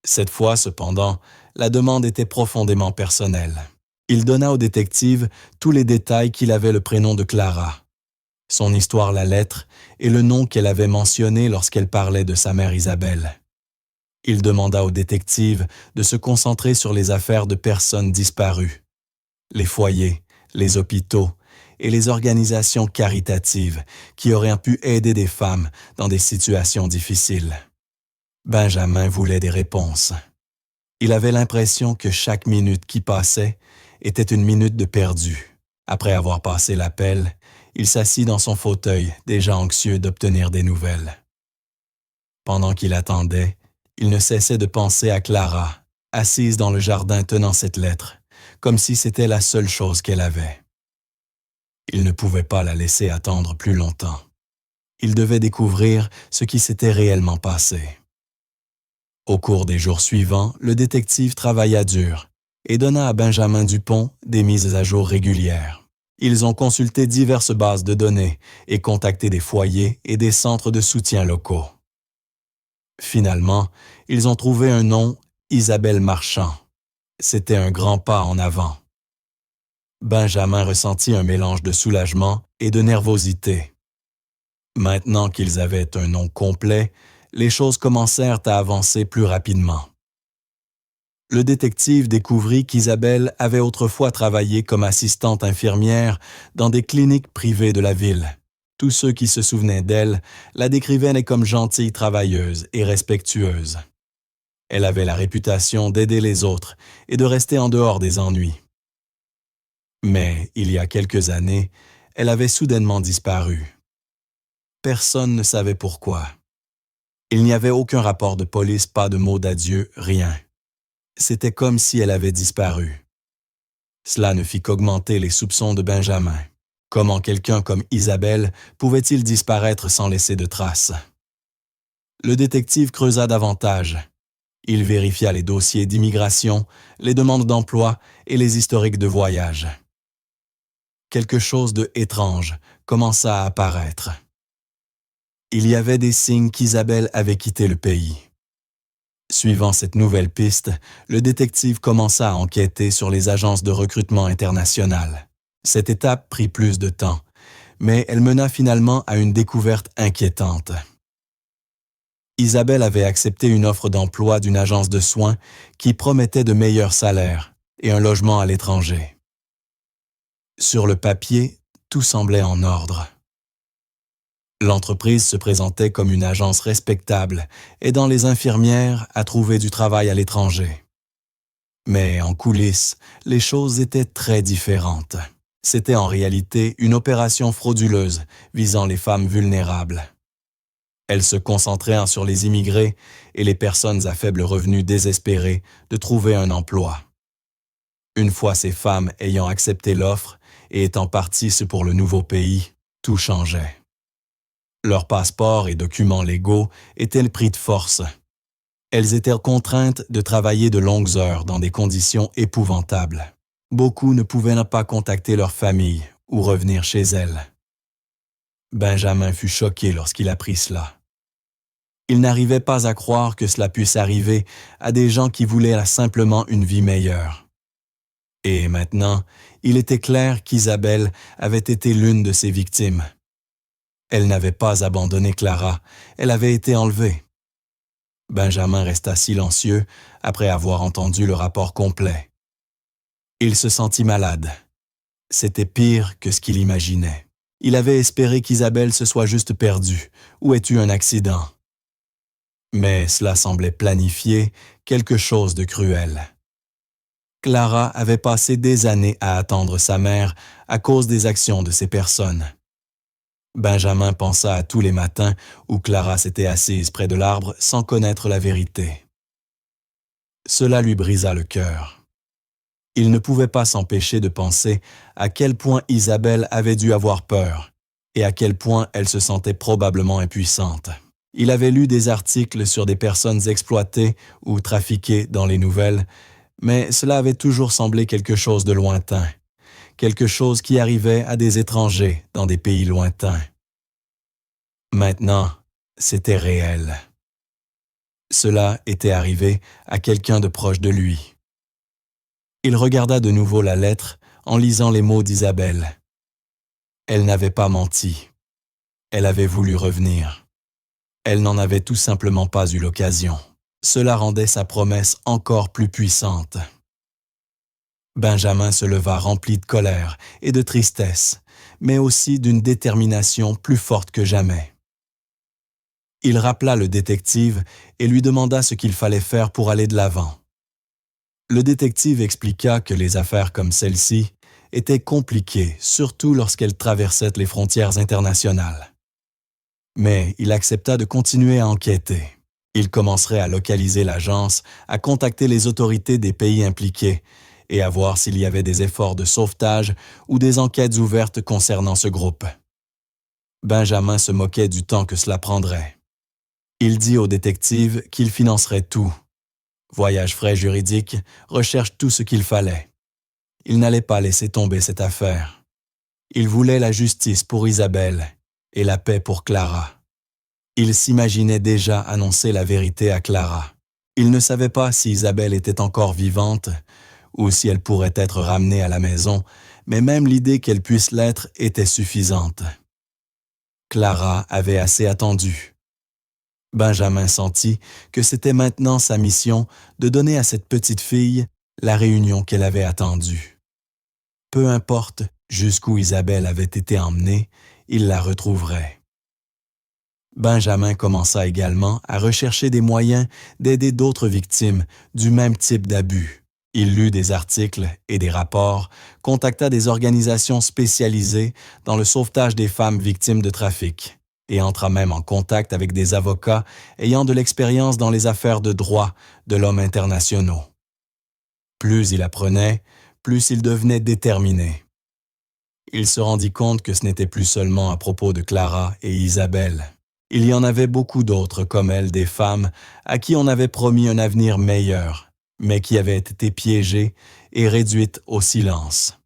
Speaker 1: Cette fois, cependant, la demande était profondément personnelle. Il donna au détective tous les détails qu'il avait le prénom de Clara, son histoire la lettre et le nom qu'elle avait mentionné lorsqu'elle parlait de sa mère Isabelle. Il demanda au détective de se concentrer sur les affaires de personnes disparues, les foyers, les hôpitaux et les organisations caritatives qui auraient pu aider des femmes dans des situations difficiles. Benjamin voulait des réponses. Il avait l'impression que chaque minute qui passait était une minute de perdu. Après avoir passé l'appel, il s'assit dans son fauteuil, déjà anxieux d'obtenir des nouvelles. Pendant qu'il attendait, il ne cessait de penser à Clara, assise dans le jardin tenant cette lettre, comme si c'était la seule chose qu'elle avait. Il ne pouvait pas la laisser attendre plus longtemps. Il devait découvrir ce qui s'était réellement passé. Au cours des jours suivants, le détective travailla dur et donna à Benjamin Dupont des mises à jour régulières. Ils ont consulté diverses bases de données et contacté des foyers et des centres de soutien locaux. Finalement, ils ont trouvé un nom, Isabelle Marchand. C'était un grand pas en avant. Benjamin ressentit un mélange de soulagement et de nervosité. Maintenant qu'ils avaient un nom complet, les choses commencèrent à avancer plus rapidement. Le détective découvrit qu'Isabelle avait autrefois travaillé comme assistante infirmière dans des cliniques privées de la ville. Tous ceux qui se souvenaient d'elle la décrivaient comme gentille travailleuse et respectueuse. Elle avait la réputation d'aider les autres et de rester en dehors des ennuis. Mais, il y a quelques années, elle avait soudainement disparu. Personne ne savait pourquoi. Il n'y avait aucun rapport de police, pas de mot d'adieu, rien. C'était comme si elle avait disparu. Cela ne fit qu'augmenter les soupçons de Benjamin. Comment quelqu'un comme Isabelle pouvait-il disparaître sans laisser de traces? Le détective creusa davantage. Il vérifia les dossiers d'immigration, les demandes d'emploi et les historiques de voyage. Quelque chose de étrange commença à apparaître. Il y avait des signes qu'Isabelle avait quitté le pays. Suivant cette nouvelle piste, le détective commença à enquêter sur les agences de recrutement internationales. Cette étape prit plus de temps, mais elle mena finalement à une découverte inquiétante. Isabelle avait accepté une offre d'emploi d'une agence de soins qui promettait de meilleurs salaires et un logement à l'étranger. Sur le papier, tout semblait en ordre. L'entreprise se présentait comme une agence respectable, aidant les infirmières à trouver du travail à l'étranger. Mais en coulisses, les choses étaient très différentes. C'était en réalité une opération frauduleuse visant les femmes vulnérables. Elle se concentrait sur les immigrés et les personnes à faible revenu désespérées de trouver un emploi. Une fois ces femmes ayant accepté l'offre et étant parties pour le nouveau pays, tout changeait. Leurs passeports et documents légaux étaient pris de force. Elles étaient contraintes de travailler de longues heures dans des conditions épouvantables. Beaucoup ne pouvaient pas contacter leur famille ou revenir chez elles. Benjamin fut choqué lorsqu'il apprit cela. Il n'arrivait pas à croire que cela puisse arriver à des gens qui voulaient simplement une vie meilleure. Et maintenant, il était clair qu'Isabelle avait été l'une de ses victimes. Elle n'avait pas abandonné Clara, elle avait été enlevée. Benjamin resta silencieux après avoir entendu le rapport complet. Il se sentit malade. C'était pire que ce qu'il imaginait. Il avait espéré qu'Isabelle se soit juste perdue ou ait eu un accident. Mais cela semblait planifier quelque chose de cruel. Clara avait passé des années à attendre sa mère à cause des actions de ces personnes. Benjamin pensa à tous les matins où Clara s'était assise près de l'arbre sans connaître la vérité. Cela lui brisa le cœur. Il ne pouvait pas s'empêcher de penser à quel point Isabelle avait dû avoir peur et à quel point elle se sentait probablement impuissante. Il avait lu des articles sur des personnes exploitées ou trafiquées dans les nouvelles, mais cela avait toujours semblé quelque chose de lointain, quelque chose qui arrivait à des étrangers dans des pays lointains. Maintenant, c'était réel. Cela était arrivé à quelqu'un de proche de lui. Il regarda de nouveau la lettre en lisant les mots d'Isabelle. Elle n'avait pas menti. Elle avait voulu revenir. Elle n'en avait tout simplement pas eu l'occasion. Cela rendait sa promesse encore plus puissante. Benjamin se leva rempli de colère et de tristesse, mais aussi d'une détermination plus forte que jamais. Il rappela le détective et lui demanda ce qu'il fallait faire pour aller de l'avant. Le détective expliqua que les affaires comme celle-ci étaient compliquées, surtout lorsqu'elles traversaient les frontières internationales. Mais il accepta de continuer à enquêter. Il commencerait à localiser l'agence, à contacter les autorités des pays impliqués et à voir s'il y avait des efforts de sauvetage ou des enquêtes ouvertes concernant ce groupe. Benjamin se moquait du temps que cela prendrait. Il dit au détective qu'il financerait tout. Voyage frais juridiques, recherche tout ce qu'il fallait. Il n'allait pas laisser tomber cette affaire. Il voulait la justice pour Isabelle et la paix pour Clara. Il s'imaginait déjà annoncer la vérité à Clara. Il ne savait pas si Isabelle était encore vivante ou si elle pourrait être ramenée à la maison, mais même l'idée qu'elle puisse l'être était suffisante. Clara avait assez attendu. Benjamin sentit que c'était maintenant sa mission de donner à cette petite fille la réunion qu'elle avait attendue. Peu importe jusqu'où Isabelle avait été emmenée, il la retrouverait. Benjamin commença également à rechercher des moyens d'aider d'autres victimes du même type d'abus. Il lut des articles et des rapports, contacta des organisations spécialisées dans le sauvetage des femmes victimes de trafic et entra même en contact avec des avocats ayant de l'expérience dans les affaires de droit de l'homme internationaux. Plus il apprenait, plus il devenait déterminé. Il se rendit compte que ce n'était plus seulement à propos de Clara et Isabelle. Il y en avait beaucoup d'autres comme elle, des femmes à qui on avait promis un avenir meilleur, mais qui avaient été piégées et réduites au silence.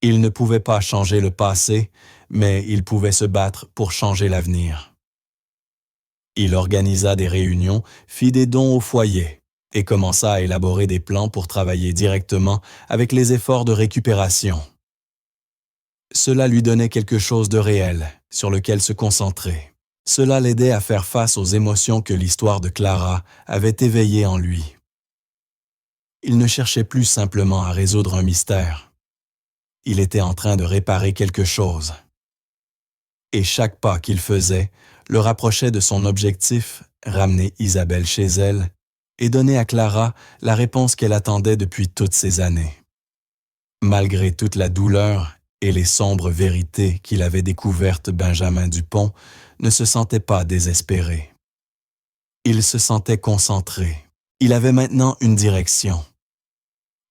Speaker 1: Il ne pouvait pas changer le passé, mais il pouvait se battre pour changer l'avenir. Il organisa des réunions, fit des dons au foyer et commença à élaborer des plans pour travailler directement avec les efforts de récupération. Cela lui donnait quelque chose de réel, sur lequel se concentrer. Cela l'aidait à faire face aux émotions que l'histoire de Clara avait éveillées en lui. Il ne cherchait plus simplement à résoudre un mystère. Il était en train de réparer quelque chose. Et chaque pas qu'il faisait le rapprochait de son objectif, ramener Isabelle chez elle et donner à Clara la réponse qu'elle attendait depuis toutes ces années. Malgré toute la douleur et les sombres vérités qu'il avait découvertes, Benjamin Dupont ne se sentait pas désespéré. Il se sentait concentré. Il avait maintenant une direction.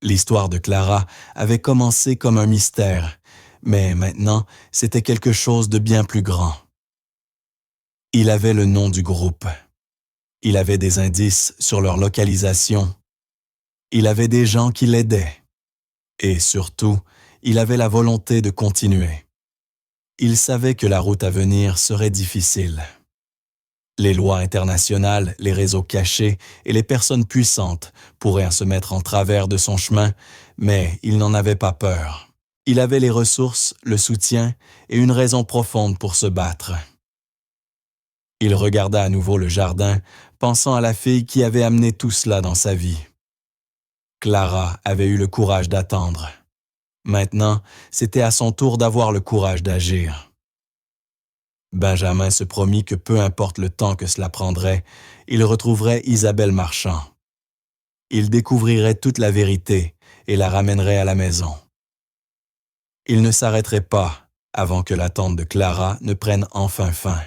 Speaker 1: L'histoire de Clara avait commencé comme un mystère, mais maintenant c'était quelque chose de bien plus grand. Il avait le nom du groupe. Il avait des indices sur leur localisation. Il avait des gens qui l'aidaient. Et surtout, il avait la volonté de continuer. Il savait que la route à venir serait difficile. Les lois internationales, les réseaux cachés et les personnes puissantes pourraient se mettre en travers de son chemin, mais il n'en avait pas peur. Il avait les ressources, le soutien et une raison profonde pour se battre. Il regarda à nouveau le jardin, pensant à la fille qui avait amené tout cela dans sa vie. Clara avait eu le courage d'attendre. Maintenant, c'était à son tour d'avoir le courage d'agir. Benjamin se promit que peu importe le temps que cela prendrait, il retrouverait Isabelle Marchand. Il découvrirait toute la vérité et la ramènerait à la maison. Il ne s'arrêterait pas avant que l'attente de Clara ne prenne enfin fin.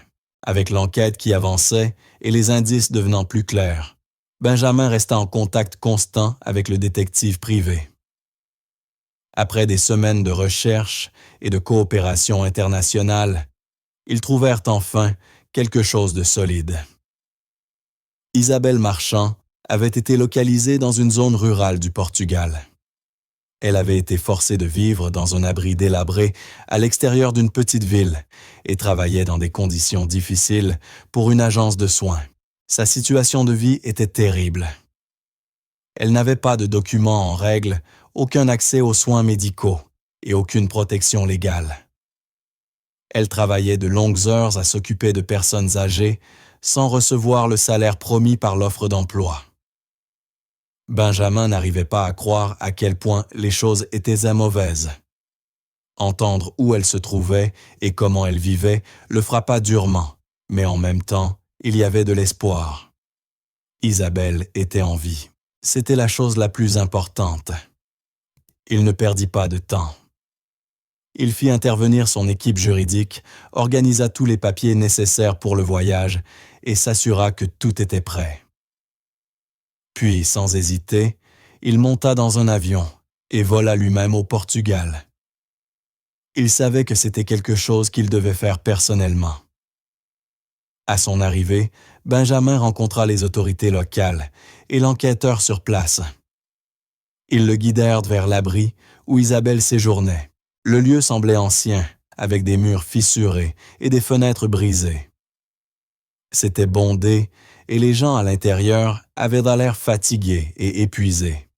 Speaker 1: Avec l'enquête qui avançait et les indices devenant plus clairs, Benjamin resta en contact constant avec le détective privé. Après des semaines de recherche et de coopération internationale, ils trouvèrent enfin quelque chose de solide. Isabelle Marchand avait été localisée dans une zone rurale du Portugal. Elle avait été forcée de vivre dans un abri délabré à l'extérieur d'une petite ville et travaillait dans des conditions difficiles pour une agence de soins. Sa situation de vie était terrible. Elle n'avait pas de documents en règle, aucun accès aux soins médicaux et aucune protection légale. Elle travaillait de longues heures à s'occuper de personnes âgées sans recevoir le salaire promis par l'offre d'emploi. Benjamin n'arrivait pas à croire à quel point les choses étaient mauvaises. Entendre où elle se trouvait et comment elle vivait le frappa durement, mais en même temps, il y avait de l'espoir. Isabelle était en vie. C'était la chose la plus importante. Il ne perdit pas de temps. Il fit intervenir son équipe juridique, organisa tous les papiers nécessaires pour le voyage et s'assura que tout était prêt. Puis, sans hésiter, il monta dans un avion et vola lui-même au Portugal. Il savait que c'était quelque chose qu'il devait faire personnellement. À son arrivée, Benjamin rencontra les autorités locales et l'enquêteur sur place. Ils le guidèrent vers l'abri où Isabelle séjournait. Le lieu semblait ancien, avec des murs fissurés et des fenêtres brisées. C'était bondé et les gens à l'intérieur avaient l'air fatigués et épuisés.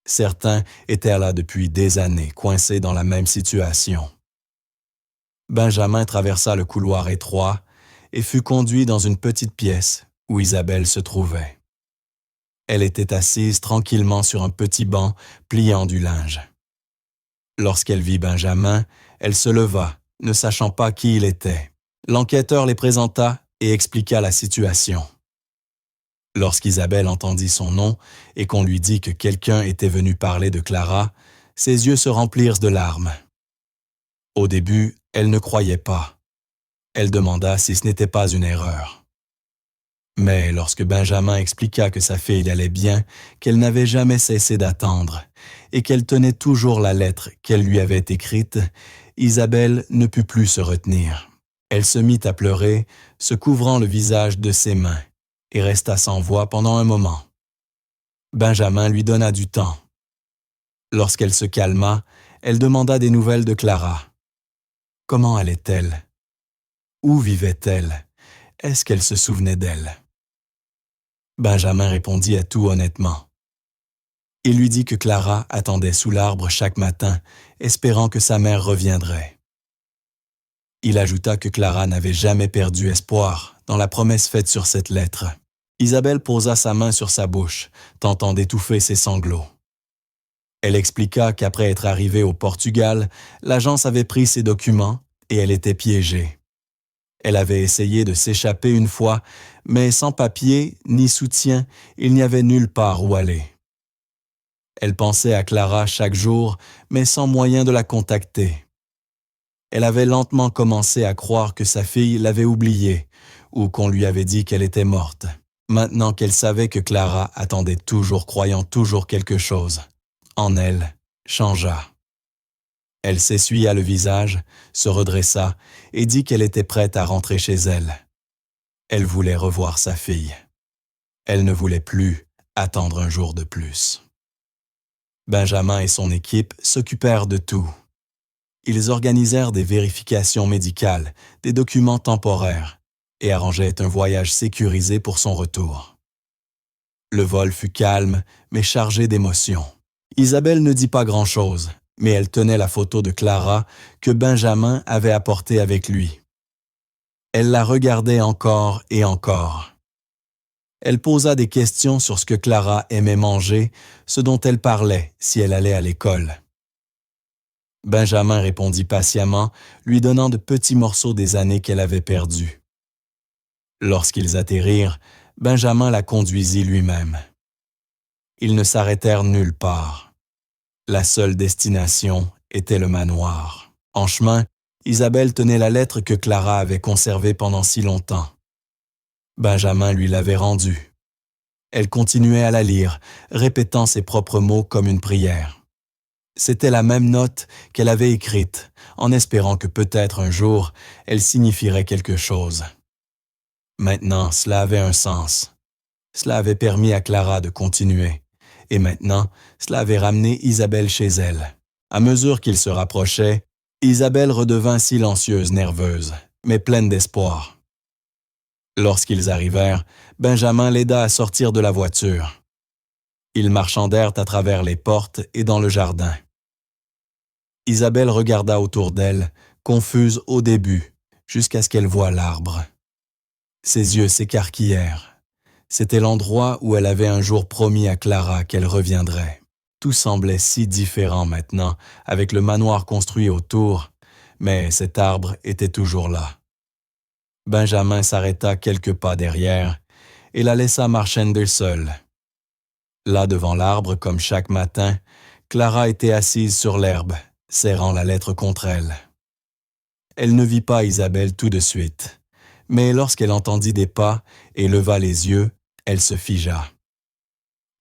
Speaker 1: Certains étaient là depuis des années, coincés dans la même situation. Benjamin traversa le couloir étroit et fut conduit dans une petite pièce où Isabelle se trouvait. Elle était assise tranquillement sur un petit banc, pliant du linge. Lorsqu'elle vit Benjamin, elle se leva, ne sachant pas qui il était. L'enquêteur les présenta et expliqua la situation. Lorsqu'Isabelle entendit son nom et qu'on lui dit que quelqu'un était venu parler de Clara, ses yeux se remplirent de larmes. Au début, elle ne croyait pas. Elle demanda si ce n'était pas une erreur. Mais lorsque Benjamin expliqua que sa fille allait bien, qu'elle n'avait jamais cessé d'attendre, et qu'elle tenait toujours la lettre qu'elle lui avait écrite, Isabelle ne put plus se retenir. Elle se mit à pleurer, se couvrant le visage de ses mains, et resta sans voix pendant un moment. Benjamin lui donna du temps. Lorsqu'elle se calma, elle demanda des nouvelles de Clara. Comment allait-elle? Où vivait-elle? Est-ce qu'elle se souvenait d'elle? Benjamin répondit à tout honnêtement. Il lui dit que Clara attendait sous l'arbre chaque matin, espérant que sa mère reviendrait. Il ajouta que Clara n'avait jamais perdu espoir dans la promesse faite sur cette lettre. Isabelle posa sa main sur sa bouche, tentant d'étouffer ses sanglots. Elle expliqua qu'après être arrivée au Portugal, l'agence avait pris ses documents et elle était piégée. Elle avait essayé de s'échapper une fois, mais sans papier ni soutien, il n'y avait nulle part où aller. Elle pensait à Clara chaque jour, mais sans moyen de la contacter. Elle avait lentement commencé à croire que sa fille l'avait oubliée ou qu'on lui avait dit qu'elle était morte. Maintenant qu'elle savait que Clara attendait toujours, croyant toujours quelque chose, en elle, changea. Elle s'essuya le visage, se redressa et dit qu'elle était prête à rentrer chez elle. Elle voulait revoir sa fille. Elle ne voulait plus attendre un jour de plus. Benjamin et son équipe s'occupèrent de tout. Ils organisèrent des vérifications médicales, des documents temporaires et arrangeaient un voyage sécurisé pour son retour. Le vol fut calme, mais chargé d'émotions. Isabelle ne dit pas grand-chose, mais elle tenait la photo de Clara que Benjamin avait apportée avec lui. Elle la regardait encore et encore. Elle posa des questions sur ce que Clara aimait manger, ce dont elle parlait si elle allait à l'école. Benjamin répondit patiemment, lui donnant de petits morceaux des années qu'elle avait perdues. Lorsqu'ils atterrirent, Benjamin la conduisit lui-même. Ils ne s'arrêtèrent nulle part. La seule destination était le manoir. En chemin, Isabelle tenait la lettre que Clara avait conservée pendant si longtemps. Benjamin lui l'avait rendue. Elle continuait à la lire, répétant ses propres mots comme une prière. C'était la même note qu'elle avait écrite, en espérant que peut-être un jour, elle signifierait quelque chose. Maintenant, cela avait un sens. Cela avait permis à Clara de continuer. Et maintenant, cela avait ramené Isabelle chez elle. À mesure qu'ils se rapprochaient, Isabelle redevint silencieuse, nerveuse, mais pleine d'espoir. Lorsqu'ils arrivèrent, Benjamin l'aida à sortir de la voiture. Ils marchandèrent à travers les portes et dans le jardin. Isabelle regarda autour d'elle, confuse au début, jusqu'à ce qu'elle voie l'arbre. Ses yeux s'écarquillèrent. C'était l'endroit où elle avait un jour promis à Clara qu'elle reviendrait. Tout semblait si différent maintenant, avec le manoir construit autour, mais cet arbre était toujours là. Benjamin s'arrêta quelques pas derrière et la laissa marchander seule. Là devant l'arbre, comme chaque matin, Clara était assise sur l'herbe, serrant la lettre contre elle. Elle ne vit pas Isabelle tout de suite, mais lorsqu'elle entendit des pas et leva les yeux, elle se figea.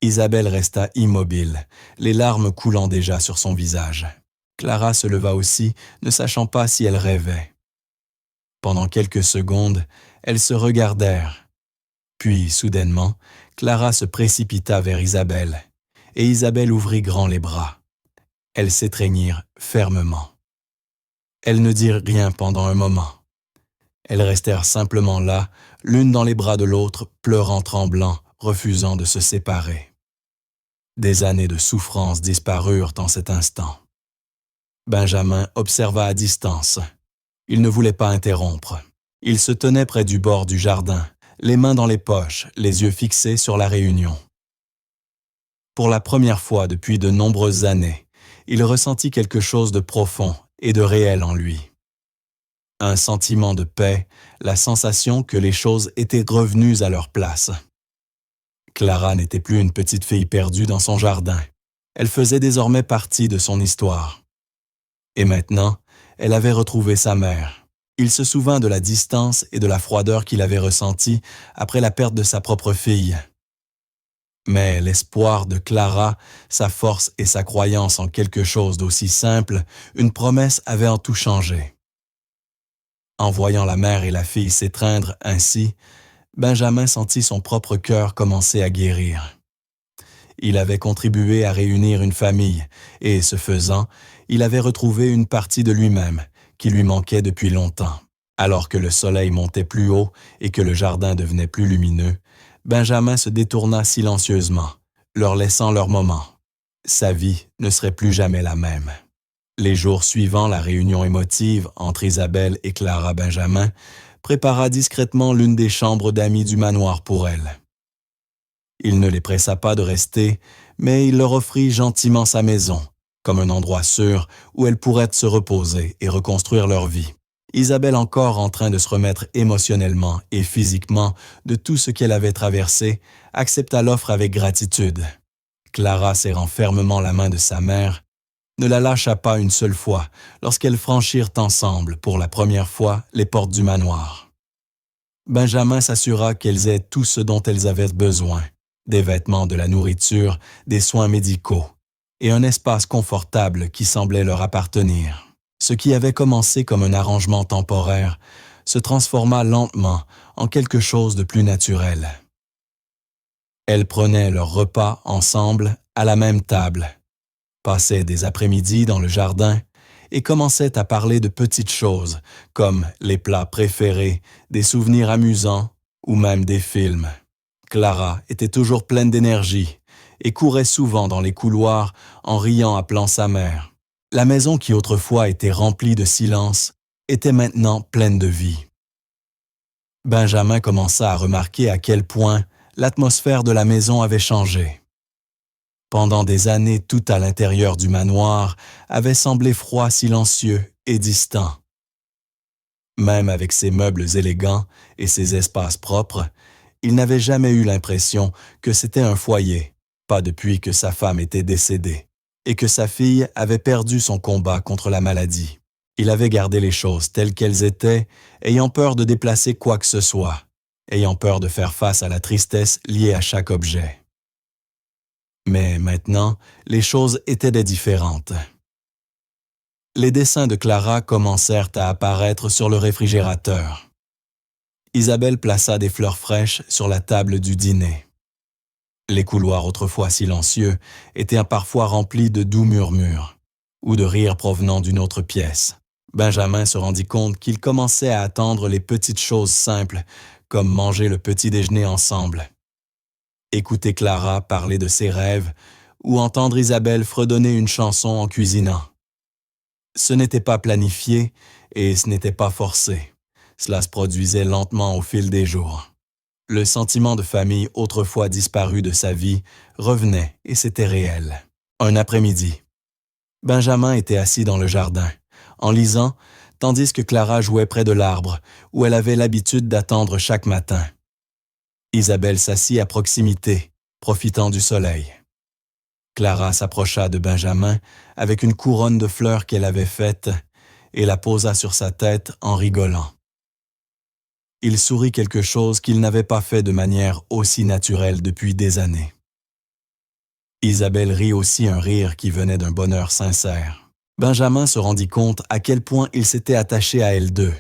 Speaker 1: Isabelle resta immobile, les larmes coulant déjà sur son visage. Clara se leva aussi, ne sachant pas si elle rêvait. Pendant quelques secondes, elles se regardèrent. Puis, soudainement, Clara se précipita vers Isabelle, et Isabelle ouvrit grand les bras. Elles s'étreignirent fermement. Elles ne dirent rien pendant un moment. Elles restèrent simplement là, l'une dans les bras de l'autre, pleurant tremblant, refusant de se séparer. Des années de souffrance disparurent en cet instant. Benjamin observa à distance. Il ne voulait pas interrompre. Il se tenait près du bord du jardin, les mains dans les poches, les yeux fixés sur la réunion. Pour la première fois depuis de nombreuses années, il ressentit quelque chose de profond et de réel en lui. Un sentiment de paix, la sensation que les choses étaient revenues à leur place. Clara n'était plus une petite fille perdue dans son jardin. Elle faisait désormais partie de son histoire. Et maintenant, elle avait retrouvé sa mère. Il se souvint de la distance et de la froideur qu'il avait ressentie après la perte de sa propre fille. Mais l'espoir de Clara, sa force et sa croyance en quelque chose d'aussi simple, une promesse avait en tout changé. En voyant la mère et la fille s'étreindre ainsi, Benjamin sentit son propre cœur commencer à guérir. Il avait contribué à réunir une famille et, ce faisant, il avait retrouvé une partie de lui-même qui lui manquait depuis longtemps. Alors que le soleil montait plus haut et que le jardin devenait plus lumineux, Benjamin se détourna silencieusement, leur laissant leur moment. Sa vie ne serait plus jamais la même. Les jours suivant la réunion émotive entre Isabelle et Clara, Benjamin prépara discrètement l'une des chambres d'amis du manoir pour elles. Il ne les pressa pas de rester, mais il leur offrit gentiment sa maison, comme un endroit sûr où elles pourraient se reposer et reconstruire leur vie. Isabelle, encore en train de se remettre émotionnellement et physiquement de tout ce qu'elle avait traversé, accepta l'offre avec gratitude. Clara, serrant fermement la main de sa mère, ne la lâcha pas une seule fois lorsqu'elles franchirent ensemble, pour la première fois, les portes du manoir. Benjamin s'assura qu'elles aient tout ce dont elles avaient besoin, des vêtements, de la nourriture, des soins médicaux, et un espace confortable qui semblait leur appartenir. Ce qui avait commencé comme un arrangement temporaire se transforma lentement en quelque chose de plus naturel. Elles prenaient leur repas ensemble à la même table, passaient des après-midi dans le jardin et commençaient à parler de petites choses comme les plats préférés, des souvenirs amusants ou même des films. Clara était toujours pleine d'énergie et courait souvent dans les couloirs en riant, appelant sa mère. La maison qui autrefois était remplie de silence était maintenant pleine de vie. Benjamin commença à remarquer à quel point l'atmosphère de la maison avait changé. Pendant des années, tout à l'intérieur du manoir avait semblé froid, silencieux et distant. Même avec ses meubles élégants et ses espaces propres, il n'avait jamais eu l'impression que c'était un foyer, pas depuis que sa femme était décédée, et que sa fille avait perdu son combat contre la maladie. Il avait gardé les choses telles qu'elles étaient, ayant peur de déplacer quoi que ce soit, ayant peur de faire face à la tristesse liée à chaque objet. Mais maintenant, les choses étaient différentes. Les dessins de Clara commencèrent à apparaître sur le réfrigérateur. Isabelle plaça des fleurs fraîches sur la table du dîner. Les couloirs autrefois silencieux étaient parfois remplis de doux murmures ou de rires provenant d'une autre pièce. Benjamin se rendit compte qu'il commençait à attendre les petites choses simples, comme manger le petit déjeuner ensemble, écouter Clara parler de ses rêves ou entendre Isabelle fredonner une chanson en cuisinant. Ce n'était pas planifié et ce n'était pas forcé. Cela se produisait lentement au fil des jours. Le sentiment de famille autrefois disparu de sa vie revenait et c'était réel. Un après-midi, Benjamin était assis dans le jardin, en lisant, tandis que Clara jouait près de l'arbre où elle avait l'habitude d'attendre chaque matin. Isabelle s'assit à proximité, profitant du soleil. Clara s'approcha de Benjamin avec une couronne de fleurs qu'elle avait faite et la posa sur sa tête en rigolant. Il sourit quelque chose qu'il n'avait pas fait de manière aussi naturelle depuis des années. Isabelle rit aussi un rire qui venait d'un bonheur sincère. Benjamin se rendit compte à quel point il s'était attaché à elles deux.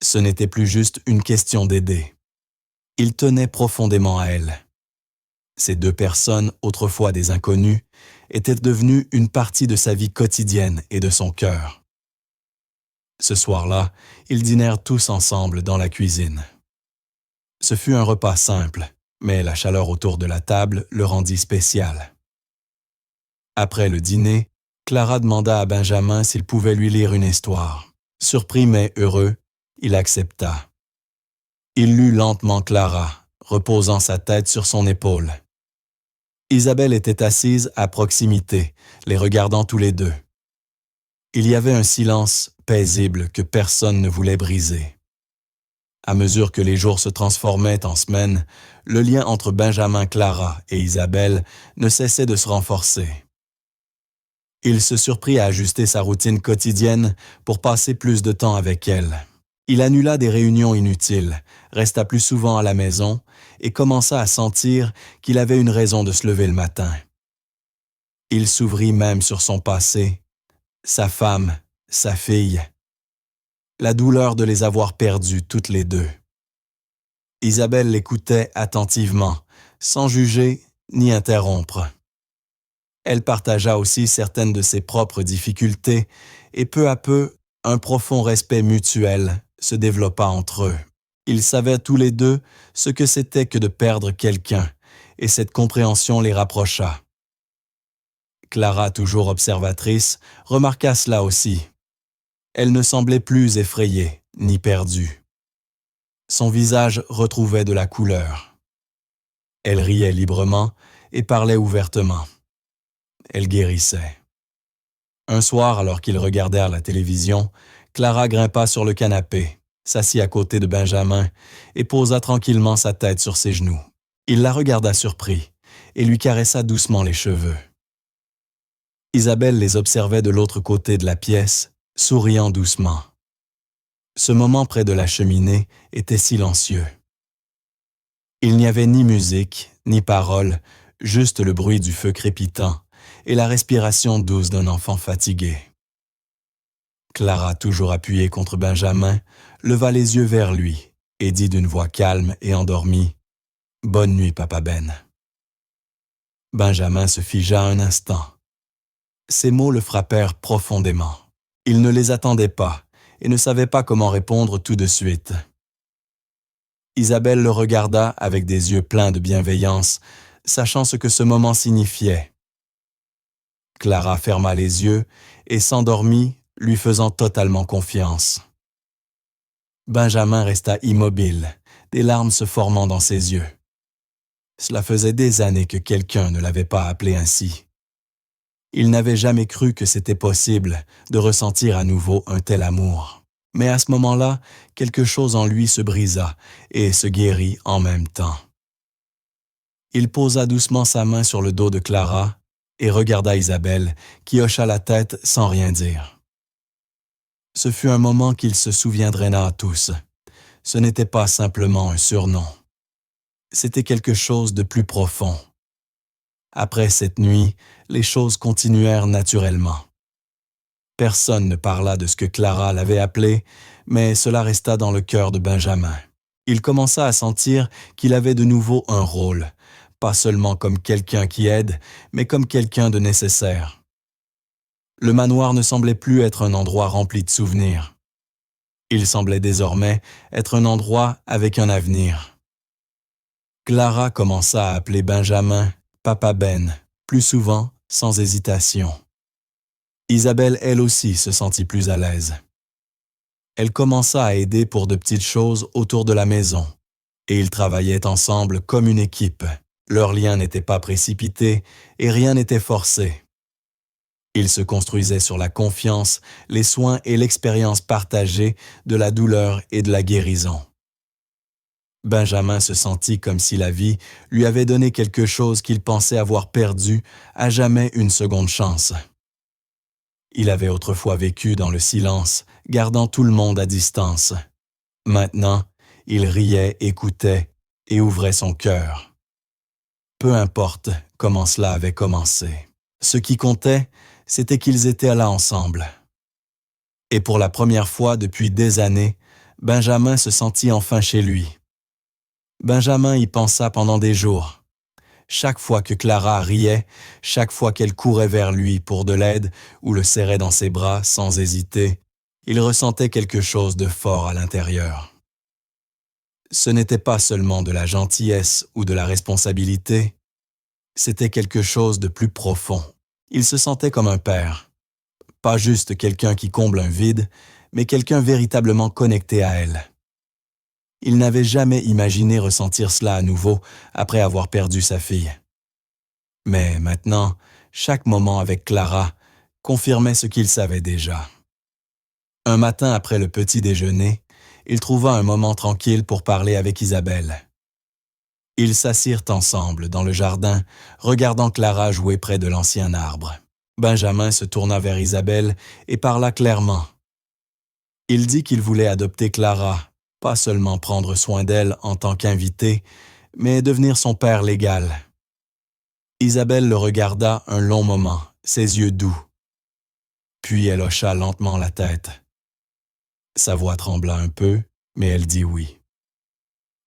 Speaker 1: Ce n'était plus juste une question d'aider. Il tenait profondément à elle. Ces deux personnes, autrefois des inconnus, étaient devenues une partie de sa vie quotidienne et de son cœur. Ce soir-là, ils dînèrent tous ensemble dans la cuisine. Ce fut un repas simple, mais la chaleur autour de la table le rendit spécial. Après le dîner, Clara demanda à Benjamin s'il pouvait lui lire une histoire. Surpris mais heureux, il accepta. Il lut lentement Clara, reposant sa tête sur son épaule. Isabelle était assise à proximité, les regardant tous les deux. Il y avait un silence paisible que personne ne voulait briser. À mesure que les jours se transformaient en semaines, le lien entre Benjamin, Clara et Isabelle ne cessait de se renforcer. Il se surprit à ajuster sa routine quotidienne pour passer plus de temps avec elle. Il annula des réunions inutiles, resta plus souvent à la maison et commença à sentir qu'il avait une raison de se lever le matin. Il s'ouvrit même sur son passé, sa femme, sa fille, la douleur de les avoir perdues toutes les deux. Isabelle l'écoutait attentivement, sans juger ni interrompre. Elle partagea aussi certaines de ses propres difficultés et peu à peu, un profond respect mutuel se développa entre eux. Ils savaient tous les deux ce que c'était que de perdre quelqu'un et cette compréhension les rapprocha. Clara, toujours observatrice, remarqua cela aussi. Elle ne semblait plus effrayée ni perdue. Son visage retrouvait de la couleur. Elle riait librement et parlait ouvertement. Elle guérissait. Un soir, alors qu'ils regardèrent la télévision, Clara grimpa sur le canapé, s'assit à côté de Benjamin et posa tranquillement sa tête sur ses genoux. Il la regarda surpris et lui caressa doucement les cheveux. Isabelle les observait de l'autre côté de la pièce, souriant doucement. Ce moment près de la cheminée était silencieux. Il n'y avait ni musique, ni paroles, juste le bruit du feu crépitant et la respiration douce d'un enfant fatigué. Clara, toujours appuyée contre Benjamin, leva les yeux vers lui et dit d'une voix calme et endormie « Bonne nuit, Papa Ben ». Benjamin se figea un instant. Ces mots le frappèrent profondément. Il ne les attendait pas et ne savait pas comment répondre tout de suite. Isabelle le regarda avec des yeux pleins de bienveillance, sachant ce que ce moment signifiait. Clara ferma les yeux et s'endormit, lui faisant totalement confiance. Benjamin resta immobile, des larmes se formant dans ses yeux. Cela faisait des années que quelqu'un ne l'avait pas appelé ainsi. Il n'avait jamais cru que c'était possible de ressentir à nouveau un tel amour. Mais à ce moment-là, quelque chose en lui se brisa et se guérit en même temps. Il posa doucement sa main sur le dos de Clara et regarda Isabelle, qui hocha la tête sans rien dire. Ce fut un moment qu'il se souviendrait à tous. Ce n'était pas simplement un surnom. C'était quelque chose de plus profond. Après cette nuit, les choses continuèrent naturellement. Personne ne parla de ce que Clara l'avait appelé, mais cela resta dans le cœur de Benjamin. Il commença à sentir qu'il avait de nouveau un rôle, pas seulement comme quelqu'un qui aide, mais comme quelqu'un de nécessaire. Le manoir ne semblait plus être un endroit rempli de souvenirs. Il semblait désormais être un endroit avec un avenir. Clara commença à appeler Benjamin Papa Ben, plus souvent, sans hésitation. Isabelle, elle aussi, se sentit plus à l'aise. Elle commença à aider pour de petites choses autour de la maison, et ils travaillaient ensemble comme une équipe. Leur lien n'était pas précipité et rien n'était forcé. Ils se construisaient sur la confiance, les soins et l'expérience partagée de la douleur et de la guérison. Benjamin se sentit comme si la vie lui avait donné quelque chose qu'il pensait avoir perdu à jamais une seconde chance. Il avait autrefois vécu dans le silence, gardant tout le monde à distance. Maintenant, il riait, écoutait et ouvrait son cœur. Peu importe comment cela avait commencé. Ce qui comptait, c'était qu'ils étaient là ensemble. Et pour la première fois depuis des années, Benjamin se sentit enfin chez lui. Benjamin y pensa pendant des jours. Chaque fois que Clara riait, chaque fois qu'elle courait vers lui pour de l'aide ou le serrait dans ses bras sans hésiter, il ressentait quelque chose de fort à l'intérieur. Ce n'était pas seulement de la gentillesse ou de la responsabilité, c'était quelque chose de plus profond. Il se sentait comme un père. Pas juste quelqu'un qui comble un vide, mais quelqu'un véritablement connecté à elle. Il n'avait jamais imaginé ressentir cela à nouveau après avoir perdu sa fille. Mais maintenant, chaque moment avec Clara confirmait ce qu'il savait déjà. Un matin après le petit déjeuner, il trouva un moment tranquille pour parler avec Isabelle. Ils s'assirent ensemble dans le jardin, regardant Clara jouer près de l'ancien arbre. Benjamin se tourna vers Isabelle et parla clairement. Il dit qu'il voulait adopter Clara, pas seulement prendre soin d'elle en tant qu'invité, mais devenir son père légal. Isabelle le regarda un long moment, ses yeux doux. Puis elle hocha lentement la tête. Sa voix trembla un peu, mais elle dit oui.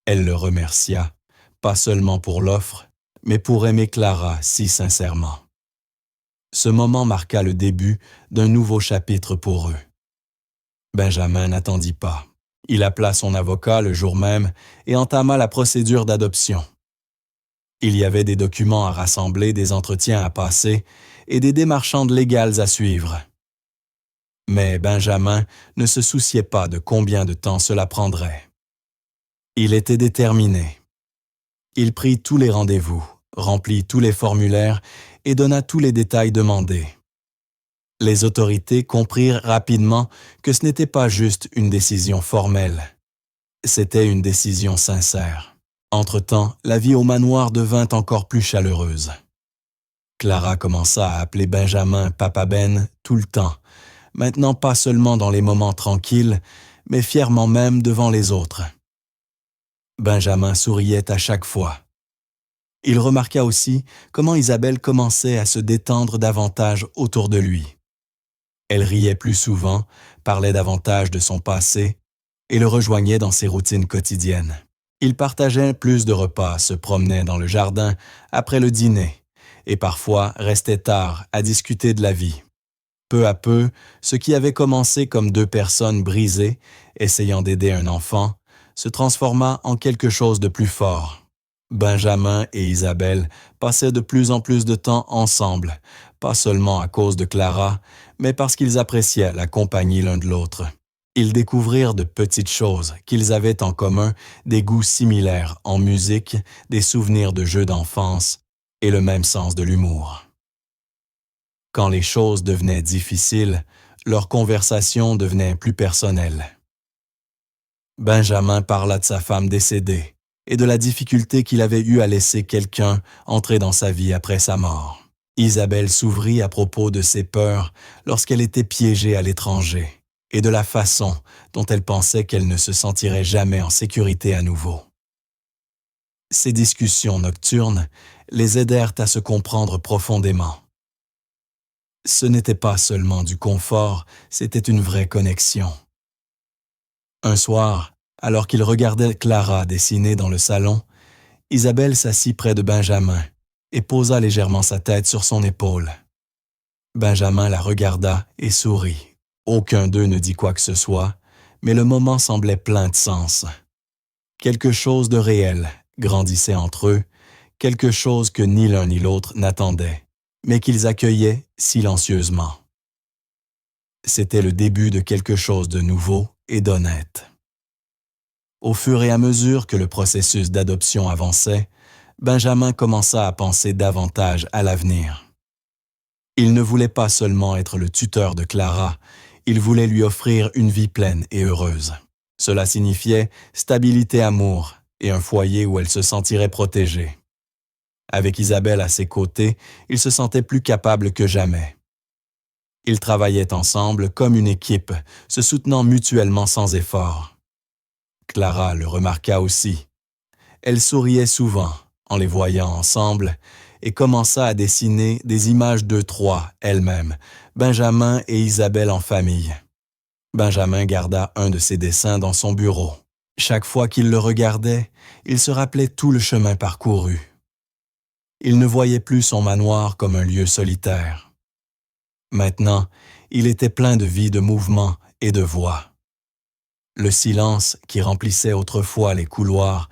Speaker 1: Elle le remercia, pas seulement pour l'offre, mais pour aimer Clara si sincèrement. Ce moment marqua le début d'un nouveau chapitre pour eux. Benjamin n'attendit pas. Il appela son avocat le jour même et entama la procédure d'adoption. Il y avait des documents à rassembler, des entretiens à passer et des démarchandes légales à suivre. Mais Benjamin ne se souciait pas de combien de temps cela prendrait. Il était déterminé. Il prit tous les rendez-vous, remplit tous les formulaires et donna tous les détails demandés. Les autorités comprirent rapidement que ce n'était pas juste une décision formelle. C'était une décision sincère. Entre-temps, la vie au manoir devint encore plus chaleureuse. Clara commença à appeler Benjamin Papa Ben tout le temps, maintenant pas seulement dans les moments tranquilles, mais fièrement même devant les autres. Benjamin souriait à chaque fois. Il remarqua aussi comment Isabelle commençait à se détendre davantage autour de lui. Elle riait plus souvent, parlait davantage de son passé et le rejoignait dans ses routines quotidiennes. Ils partageaient plus de repas, se promenaient dans le jardin après le dîner et parfois restaient tard à discuter de la vie. Peu à peu, ce qui avait commencé comme deux personnes brisées, essayant d'aider un enfant, se transforma en quelque chose de plus fort. Benjamin et Isabelle passaient de plus en plus de temps ensemble, pas seulement à cause de Clara, mais parce qu'ils appréciaient la compagnie l'un de l'autre. Ils découvrirent de petites choses qu'ils avaient en commun, des goûts similaires en musique, des souvenirs de jeux d'enfance et le même sens de l'humour. Quand les choses devenaient difficiles, leur conversation devenait plus personnelle. Benjamin parla de sa femme décédée et de la difficulté qu'il avait eue à laisser quelqu'un entrer dans sa vie après sa mort. Isabelle s'ouvrit à propos de ses peurs lorsqu'elle était piégée à l'étranger et de la façon dont elle pensait qu'elle ne se sentirait jamais en sécurité à nouveau. Ces discussions nocturnes les aidèrent à se comprendre profondément. Ce n'était pas seulement du confort, c'était une vraie connexion. Un soir, alors qu'il regardait Clara dessiner dans le salon, Isabelle s'assit près de Benjamin et posa légèrement sa tête sur son épaule. Benjamin la regarda et sourit. Aucun d'eux ne dit quoi que ce soit, mais le moment semblait plein de sens. Quelque chose de réel grandissait entre eux, quelque chose que ni l'un ni l'autre n'attendaient, mais qu'ils accueillaient silencieusement. C'était le début de quelque chose de nouveau et d'honnête. Au fur et à mesure que le processus d'adoption avançait, Benjamin commença à penser davantage à l'avenir. Il ne voulait pas seulement être le tuteur de Clara, il voulait lui offrir une vie pleine et heureuse. Cela signifiait stabilité, amour et un foyer où elle se sentirait protégée. Avec Isabelle à ses côtés, il se sentait plus capable que jamais. Ils travaillaient ensemble comme une équipe, se soutenant mutuellement sans effort. Clara le remarqua aussi. Elle souriait souvent en les voyant ensemble et commença à dessiner des images d'eux trois elle-même, Benjamin et Isabelle en famille. Benjamin garda un de ses dessins dans son bureau. Chaque fois qu'il le regardait, il se rappelait tout le chemin parcouru. Il ne voyait plus son manoir comme un lieu solitaire. Maintenant, il était plein de vie, de mouvement et de voix. Le silence qui remplissait autrefois les couloirs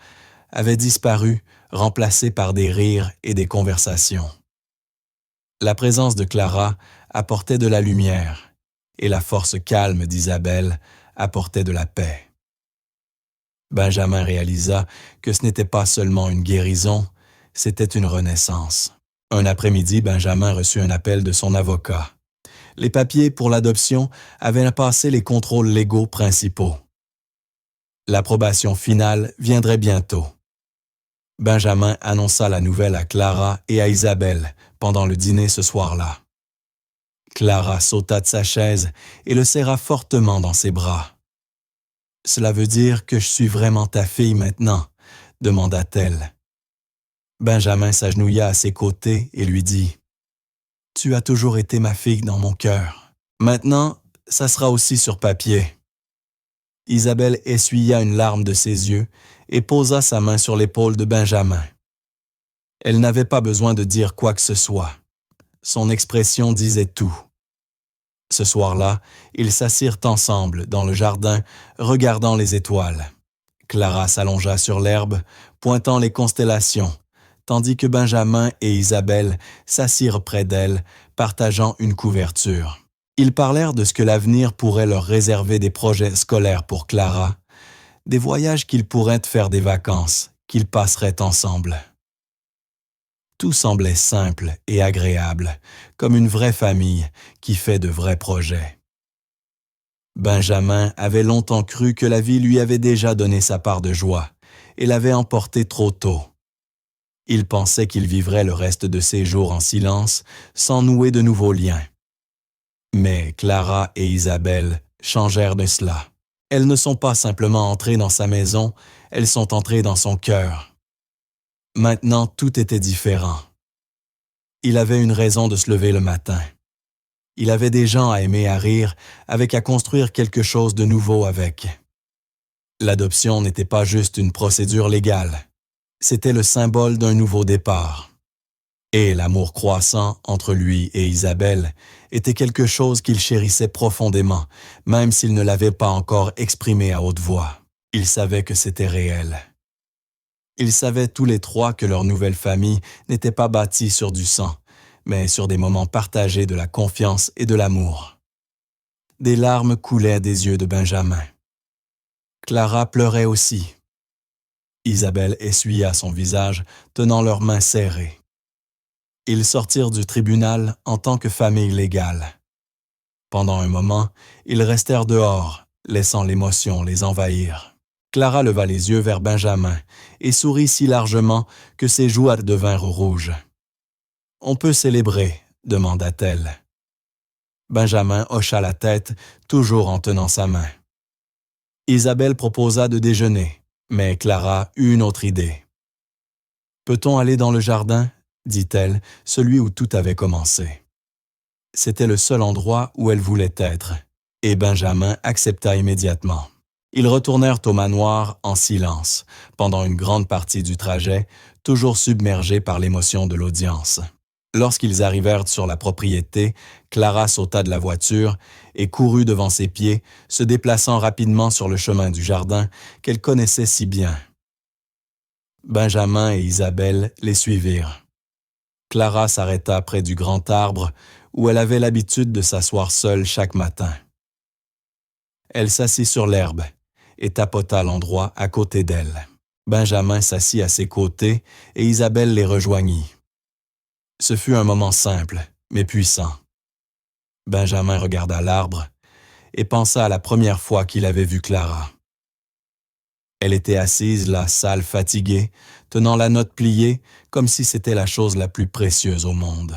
Speaker 1: avait disparu, remplacé par des rires et des conversations. La présence de Clara apportait de la lumière, et la force calme d'Isabelle apportait de la paix. Benjamin réalisa que ce n'était pas seulement une guérison, c'était une renaissance. Un après-midi, Benjamin reçut un appel de son avocat. Les papiers pour l'adoption avaient passé les contrôles légaux principaux. L'approbation finale viendrait bientôt. Benjamin annonça la nouvelle à Clara et à Isabelle pendant le dîner ce soir-là. Clara sauta de sa chaise et le serra fortement dans ses bras. « Cela veut dire que je suis vraiment ta fille maintenant ?» demanda-t-elle. Benjamin s'agenouilla à ses côtés et lui dit « Tu as toujours été ma fille dans mon cœur. Maintenant, ça sera aussi sur papier. » Isabelle essuya une larme de ses yeux et posa sa main sur l'épaule de Benjamin. Elle n'avait pas besoin de dire quoi que ce soit. Son expression disait tout. Ce soir-là, ils s'assirent ensemble dans le jardin, regardant les étoiles. Clara s'allongea sur l'herbe, pointant les constellations, tandis que Benjamin et Isabelle s'assirent près d'elle, partageant une couverture. Ils parlèrent de ce que l'avenir pourrait leur réserver, des projets scolaires pour Clara, des voyages qu'ils pourraient faire, des vacances qu'ils passeraient ensemble. Tout semblait simple et agréable, comme une vraie famille qui fait de vrais projets. Benjamin avait longtemps cru que la vie lui avait déjà donné sa part de joie et l'avait emporté trop tôt. Il pensait qu'il vivrait le reste de ses jours en silence, sans nouer de nouveaux liens. Mais Clara et Isabelle changèrent de cela. Elles ne sont pas simplement entrées dans sa maison, elles sont entrées dans son cœur. Maintenant, tout était différent. Il avait une raison de se lever le matin. Il avait des gens à aimer, à rire, avec à construire quelque chose de nouveau avec. L'adoption n'était pas juste une procédure légale. C'était le symbole d'un nouveau départ. Et l'amour croissant entre lui et Isabelle était quelque chose qu'il chérissait profondément, même s'il ne l'avait pas encore exprimé à haute voix. Il savait que c'était réel. Ils savaient tous les trois que leur nouvelle famille n'était pas bâtie sur du sang, mais sur des moments partagés de la confiance et de l'amour. Des larmes coulaient des yeux de Benjamin. Clara pleurait aussi. Isabelle essuya son visage, tenant leurs mains serrées. Ils sortirent du tribunal en tant que famille légale. Pendant un moment, ils restèrent dehors, laissant l'émotion les envahir. Clara leva les yeux vers Benjamin et sourit si largement que ses joues devinrent rouges. « On peut célébrer » demanda-t-elle. Benjamin hocha la tête, toujours en tenant sa main. Isabelle proposa de déjeuner, mais Clara eut une autre idée. « Peut-on aller dans le jardin ?» dit-elle, celui où tout avait commencé. C'était le seul endroit où elle voulait être, et Benjamin accepta immédiatement. Ils retournèrent au manoir en silence, pendant une grande partie du trajet, toujours submergés par l'émotion de l'audience. Lorsqu'ils arrivèrent sur la propriété, Clara sauta de la voiture et courut devant ses pieds, se déplaçant rapidement sur le chemin du jardin qu'elle connaissait si bien. Benjamin et Isabelle les suivirent. Clara s'arrêta près du grand arbre où elle avait l'habitude de s'asseoir seule chaque matin. Elle s'assit sur l'herbe et tapota l'endroit à côté d'elle. Benjamin s'assit à ses côtés et Isabelle les rejoignit. Ce fut un moment simple, mais puissant. Benjamin regarda l'arbre et pensa à la première fois qu'il avait vu Clara. Elle était assise là, sale, fatiguée, tenant la note pliée comme si c'était la chose la plus précieuse au monde.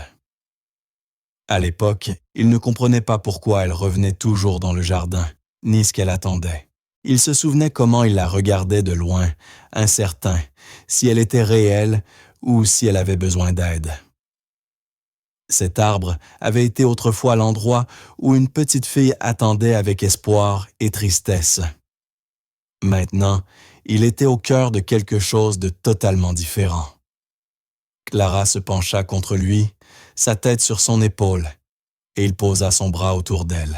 Speaker 1: À l'époque, il ne comprenait pas pourquoi elle revenait toujours dans le jardin, ni ce qu'elle attendait. Il se souvenait comment il la regardait de loin, incertain, si elle était réelle ou si elle avait besoin d'aide. Cet arbre avait été autrefois l'endroit où une petite fille attendait avec espoir et tristesse. Maintenant, il était au cœur de quelque chose de totalement différent. Clara se pencha contre lui, sa tête sur son épaule, et il posa son bras autour d'elle.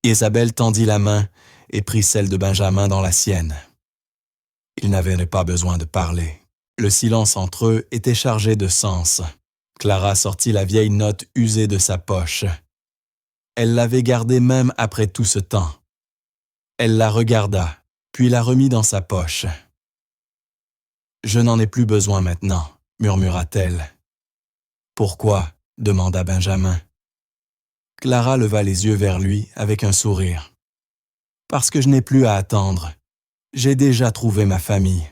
Speaker 1: Isabelle tendit la main et prit celle de Benjamin dans la sienne. Ils n'avaient pas besoin de parler. Le silence entre eux était chargé de sens. Clara sortit la vieille note usée de sa poche. Elle l'avait gardée même après tout ce temps. Elle la regarda, puis la remit dans sa poche. « Je n'en ai plus besoin maintenant », murmura-t-elle. « Pourquoi ?» demanda Benjamin. Clara leva les yeux vers lui avec un sourire. « Parce que je n'ai plus à attendre. J'ai déjà trouvé ma famille. »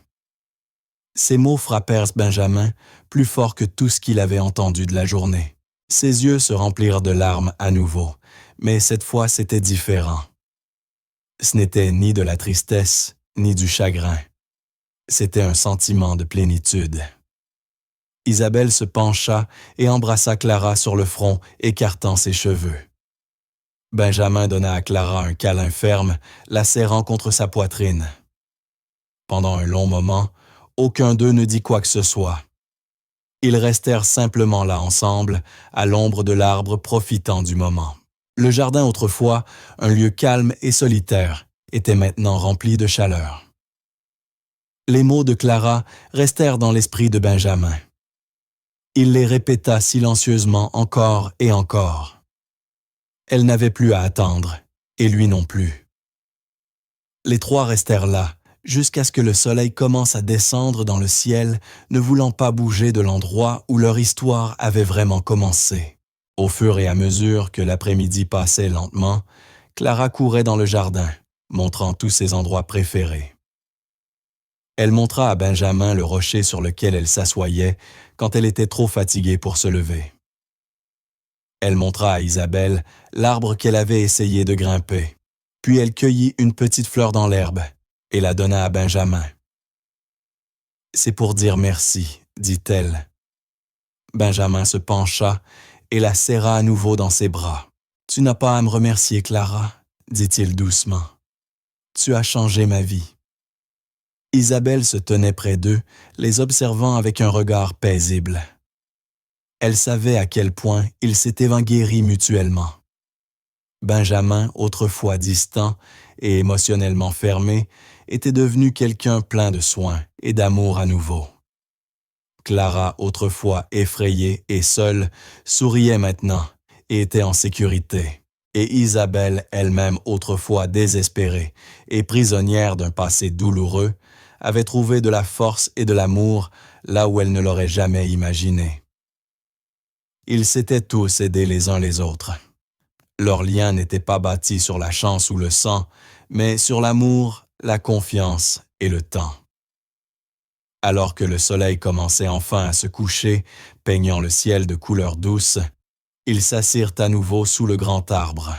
Speaker 1: Ces mots frappèrent Benjamin plus fort que tout ce qu'il avait entendu de la journée. Ses yeux se remplirent de larmes à nouveau, mais cette fois c'était différent. Ce n'était ni de la tristesse, ni du chagrin. C'était un sentiment de plénitude. Isabelle se pencha et embrassa Clara sur le front, écartant ses cheveux. Benjamin donna à Clara un câlin ferme, la serrant contre sa poitrine. Pendant un long moment, aucun d'eux ne dit quoi que ce soit. Ils restèrent simplement là ensemble, à l'ombre de l'arbre, profitant du moment. Le jardin autrefois, un lieu calme et solitaire, était maintenant rempli de chaleur. Les mots de Clara restèrent dans l'esprit de Benjamin. Il les répéta silencieusement encore et encore. Elle n'avait plus à attendre, et lui non plus. Les trois restèrent là, jusqu'à ce que le soleil commence à descendre dans le ciel, ne voulant pas bouger de l'endroit où leur histoire avait vraiment commencé. Au fur et à mesure que l'après-midi passait lentement, Clara courait dans le jardin, montrant tous ses endroits préférés. Elle montra à Benjamin le rocher sur lequel elle s'assoyait quand elle était trop fatiguée pour se lever. Elle montra à Isabelle l'arbre qu'elle avait essayé de grimper, puis elle cueillit une petite fleur dans l'herbe et la donna à Benjamin. « C'est pour dire merci, dit-elle. » Benjamin se pencha et la serra à nouveau dans ses bras. « Tu n'as pas à me remercier, Clara, » dit-il doucement. « Tu as changé ma vie. » Isabelle se tenait près d'eux, les observant avec un regard paisible. Elle savait à quel point ils s'étaient guéris mutuellement. Benjamin, autrefois distant et émotionnellement fermé, était devenu quelqu'un plein de soins et d'amour à nouveau. Clara, autrefois effrayée et seule, souriait maintenant et était en sécurité. Et Isabelle, elle-même autrefois désespérée et prisonnière d'un passé douloureux, avait trouvé de la force et de l'amour là où elle ne l'aurait jamais imaginé. Ils s'étaient tous aidés les uns les autres. Leur lien n'était pas bâti sur la chance ou le sang, mais sur l'amour, la confiance et le temps. Alors que le soleil commençait enfin à se coucher, peignant le ciel de couleurs douces, ils s'assirent à nouveau sous le grand arbre.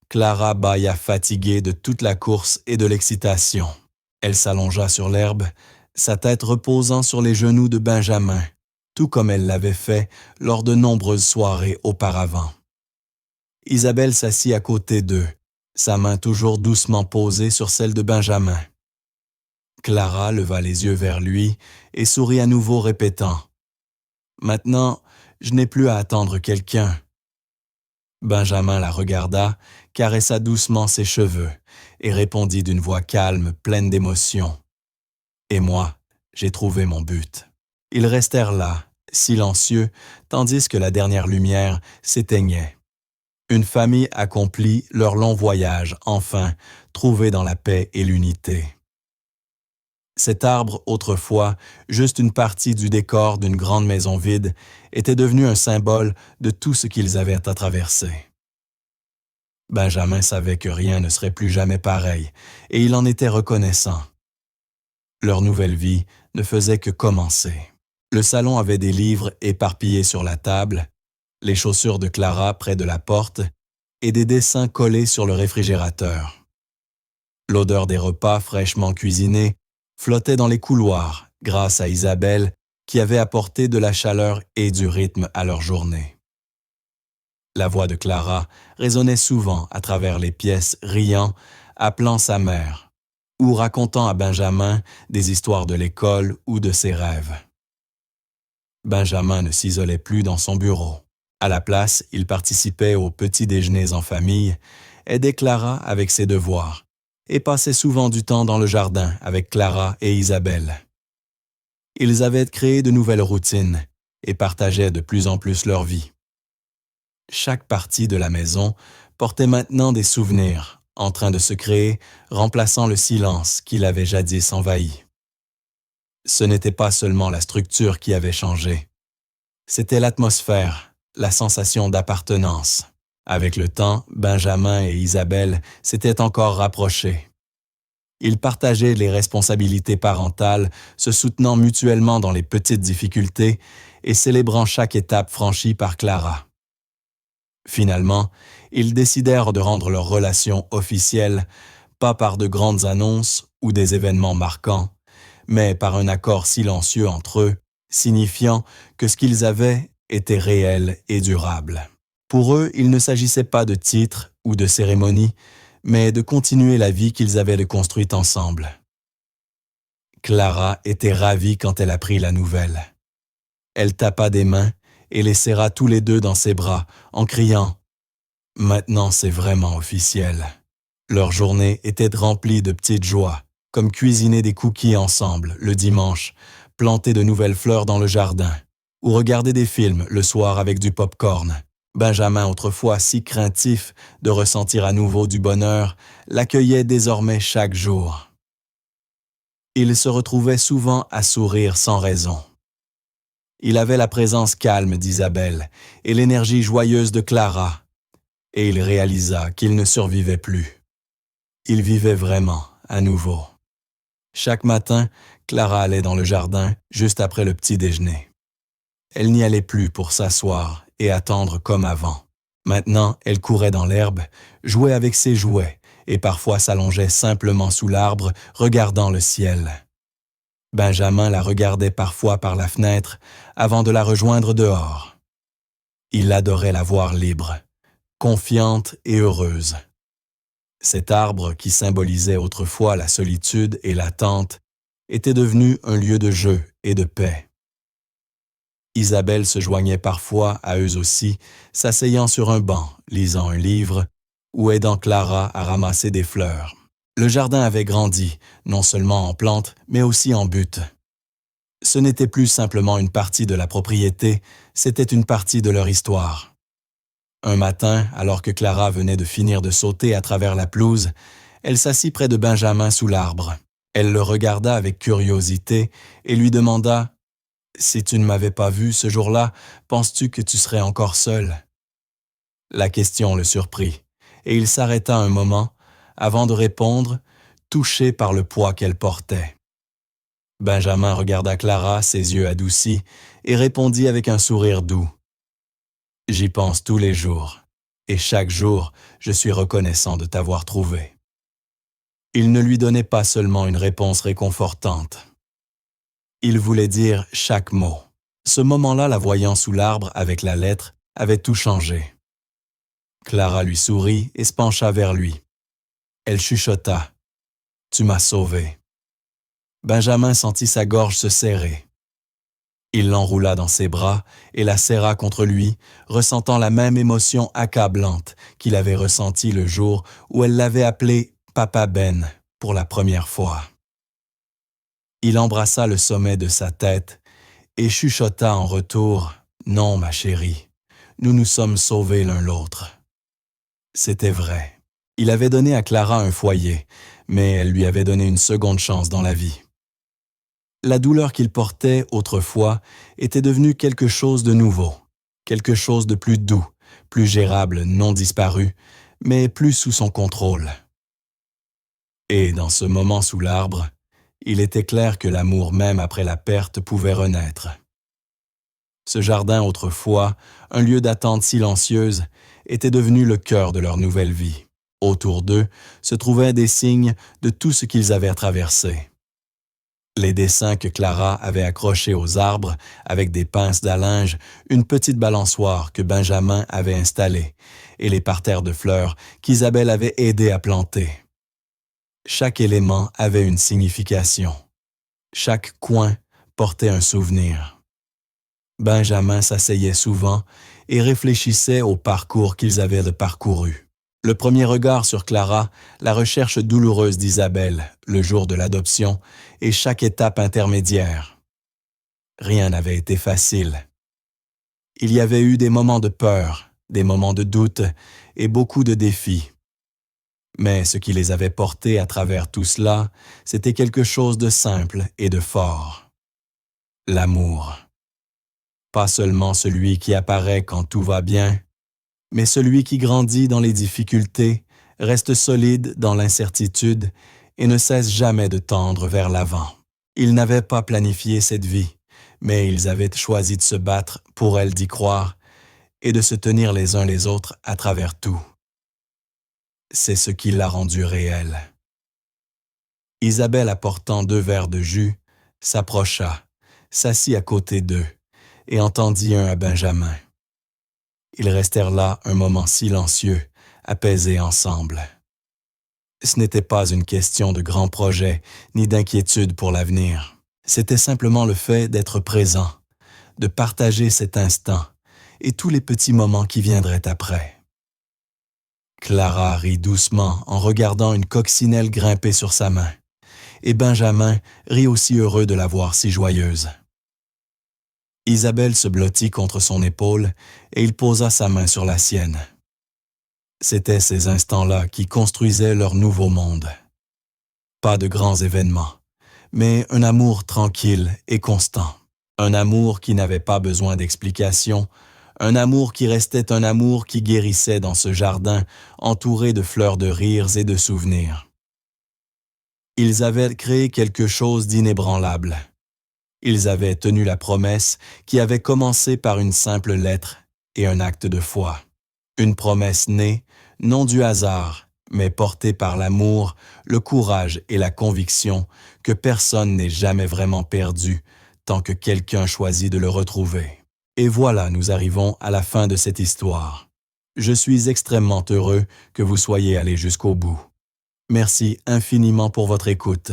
Speaker 1: Clara bâilla fatiguée de toute la course et de l'excitation. Elle s'allongea sur l'herbe, sa tête reposant sur les genoux de Benjamin, tout comme elle l'avait fait lors de nombreuses soirées auparavant. Isabelle s'assit à côté d'eux, sa main toujours doucement posée sur celle de Benjamin. Clara leva les yeux vers lui et sourit à nouveau répétant « Maintenant, je n'ai plus à attendre quelqu'un. » Benjamin la regarda, caressa doucement ses cheveux et répondit d'une voix calme, pleine d'émotion. « Et moi, j'ai trouvé mon but. » Ils restèrent là, silencieux, tandis que la dernière lumière s'éteignait. Une famille accomplit leur long voyage, enfin, trouvé dans la paix et l'unité. Cet arbre, autrefois, juste une partie du décor d'une grande maison vide, était devenu un symbole de tout ce qu'ils avaient à traverser. Benjamin savait que rien ne serait plus jamais pareil, et il en était reconnaissant. Leur nouvelle vie ne faisait que commencer. Le salon avait des livres éparpillés sur la table, les chaussures de Clara près de la porte et des dessins collés sur le réfrigérateur. L'odeur des repas fraîchement cuisinés flottait dans les couloirs grâce à Isabelle qui avait apporté de la chaleur et du rythme à leur journée. La voix de Clara résonnait souvent à travers les pièces, riant, appelant sa mère ou racontant à Benjamin des histoires de l'école ou de ses rêves. Benjamin ne s'isolait plus dans son bureau. À la place, il participait aux petits déjeuners en famille, aidait Clara avec ses devoirs et passait souvent du temps dans le jardin avec Clara et Isabelle. Ils avaient créé de nouvelles routines et partageaient de plus en plus leur vie. Chaque partie de la maison portait maintenant des souvenirs, en train de se créer, remplaçant le silence qui l'avait jadis envahi. Ce n'était pas seulement la structure qui avait changé. C'était l'atmosphère, la sensation d'appartenance. Avec le temps, Benjamin et Isabelle s'étaient encore rapprochés. Ils partageaient les responsabilités parentales, se soutenant mutuellement dans les petites difficultés et célébrant chaque étape franchie par Clara. Finalement, ils décidèrent de rendre leur relation officielle, pas par de grandes annonces ou des événements marquants, mais par un accord silencieux entre eux, signifiant que ce qu'ils avaient était réel et durable. Pour eux, il ne s'agissait pas de titres ou de cérémonies, mais de continuer la vie qu'ils avaient construite ensemble. Clara était ravie quand elle apprit la nouvelle. Elle tapa des mains et les serra tous les deux dans ses bras en criant « Maintenant c'est vraiment officiel ». Leur journée était remplie de petites joies, comme cuisiner des cookies ensemble le dimanche, planter de nouvelles fleurs dans le jardin, ou regarder des films le soir avec du pop-corn. Benjamin, autrefois si craintif de ressentir à nouveau du bonheur, l'accueillait désormais chaque jour. Il se retrouvait souvent à sourire sans raison. Il avait la présence calme d'Isabelle et l'énergie joyeuse de Clara, et il réalisa qu'il ne survivait plus. Il vivait vraiment à nouveau. Chaque matin, Clara allait dans le jardin juste après le petit déjeuner. Elle n'y allait plus pour s'asseoir et attendre comme avant. Maintenant, elle courait dans l'herbe, jouait avec ses jouets et parfois s'allongeait simplement sous l'arbre, regardant le ciel. Benjamin la regardait parfois par la fenêtre avant de la rejoindre dehors. Il adorait la voir libre, confiante et heureuse. Cet arbre qui symbolisait autrefois la solitude et l'attente était devenu un lieu de jeu et de paix. Isabelle se joignait parfois à eux aussi, s'asseyant sur un banc, lisant un livre ou aidant Clara à ramasser des fleurs. Le jardin avait grandi, non seulement en plantes, mais aussi en butte. Ce n'était plus simplement une partie de la propriété, c'était une partie de leur histoire. Un matin, alors que Clara venait de finir de sauter à travers la pelouse, elle s'assit près de Benjamin sous l'arbre. Elle le regarda avec curiosité et lui demanda « Si tu ne m'avais pas vu ce jour-là, penses-tu que tu serais encore seul ?» La question le surprit, et il s'arrêta un moment avant de répondre, touché par le poids qu'elle portait. Benjamin regarda Clara, ses yeux adoucis, et répondit avec un sourire doux. « J'y pense tous les jours, et chaque jour, je suis reconnaissant de t'avoir trouvé. » Il ne lui donnait pas seulement une réponse réconfortante. Il voulait dire chaque mot. Ce moment-là, la voyant sous l'arbre avec la lettre, avait tout changé. Clara lui sourit et se pencha vers lui. Elle chuchota. « Tu m'as sauvé. » Benjamin sentit sa gorge se serrer. Il l'enroula dans ses bras et la serra contre lui, ressentant la même émotion accablante qu'il avait ressentie le jour où elle l'avait appelé « Papa Ben » pour la première fois. Il embrassa le sommet de sa tête et chuchota en retour « Non, ma chérie, nous nous sommes sauvés l'un l'autre. » C'était vrai. Il avait donné à Clara un foyer, mais elle lui avait donné une seconde chance dans la vie. La douleur qu'il portait autrefois était devenue quelque chose de nouveau, quelque chose de plus doux, plus gérable, non disparu, mais plus sous son contrôle. Et dans ce moment sous l'arbre, il était clair que l'amour même après la perte pouvait renaître. Ce jardin autrefois, un lieu d'attente silencieuse, était devenu le cœur de leur nouvelle vie. Autour d'eux se trouvaient des signes de tout ce qu'ils avaient traversé. Les dessins que Clara avait accrochés aux arbres avec des pinces d'à linge, une petite balançoire que Benjamin avait installée et les parterres de fleurs qu'Isabelle avait aidé à planter. Chaque élément avait une signification. Chaque coin portait un souvenir. Benjamin s'asseyait souvent et réfléchissait au parcours qu'ils avaient parcouru. Le premier regard sur Clara, la recherche douloureuse d'Isabelle, le jour de l'adoption et chaque étape intermédiaire. Rien n'avait été facile. Il y avait eu des moments de peur, des moments de doute et beaucoup de défis. Mais ce qui les avait portés à travers tout cela, c'était quelque chose de simple et de fort. L'amour. Pas seulement celui qui apparaît quand tout va bien, mais celui qui grandit dans les difficultés, reste solide dans l'incertitude et ne cesse jamais de tendre vers l'avant. Ils n'avaient pas planifié cette vie, mais ils avaient choisi de se battre pour elle d'y croire et de se tenir les uns les autres à travers tout. C'est ce qui l'a rendue réelle. Isabelle, apportant 2 verres de jus, s'approcha, s'assit à côté d'eux et en tendit un à Benjamin. Ils restèrent là un moment silencieux, apaisés ensemble. Ce n'était pas une question de grands projets ni d'inquiétude pour l'avenir. C'était simplement le fait d'être présent, de partager cet instant et tous les petits moments qui viendraient après. Clara rit doucement en regardant une coccinelle grimper sur sa main, et Benjamin rit aussi heureux de la voir si joyeuse. Isabelle se blottit contre son épaule et il posa sa main sur la sienne. C'étaient ces instants-là qui construisaient leur nouveau monde. Pas de grands événements, mais un amour tranquille et constant. Un amour qui n'avait pas besoin d'explication, un amour qui restait un amour qui guérissait dans ce jardin entouré de fleurs de rires et de souvenirs. Ils avaient créé quelque chose d'inébranlable. Ils avaient tenu la promesse qui avait commencé par une simple lettre et un acte de foi. Une promesse née, non du hasard, mais portée par l'amour, le courage et la conviction que personne n'est jamais vraiment perdu tant que quelqu'un choisit de le retrouver. Et voilà, nous arrivons à la fin de cette histoire. Je suis extrêmement heureux que vous soyez allés jusqu'au bout. Merci infiniment pour votre écoute.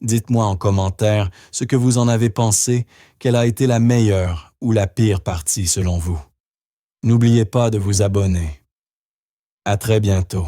Speaker 1: Dites-moi en commentaire ce que vous en avez pensé, quelle a été la meilleure ou la pire partie selon vous. N'oubliez pas de vous abonner. À très bientôt.